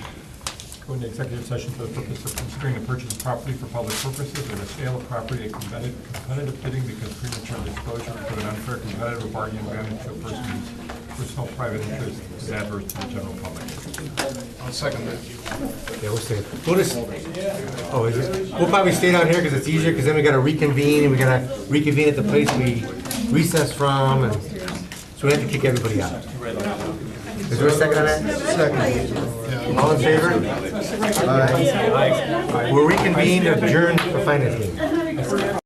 go into executive session for the purpose of considering the purchase of property for public purposes or the sale of property at competitive bidding because premature disclosure would put an unfair competitive or bargaining advantage to a person's personal private interest is adverse to the general public. I'll second that. Yeah, we'll stay. We'll just, oh, is it? We'll probably stay down here because it's easier, because then we gotta reconvene, and we gotta reconvene at the place we recessed from, and so we have to kick everybody out. Is there a second on that? Second. All in favor? Aye. We'll reconvene, adjourn for finance meeting.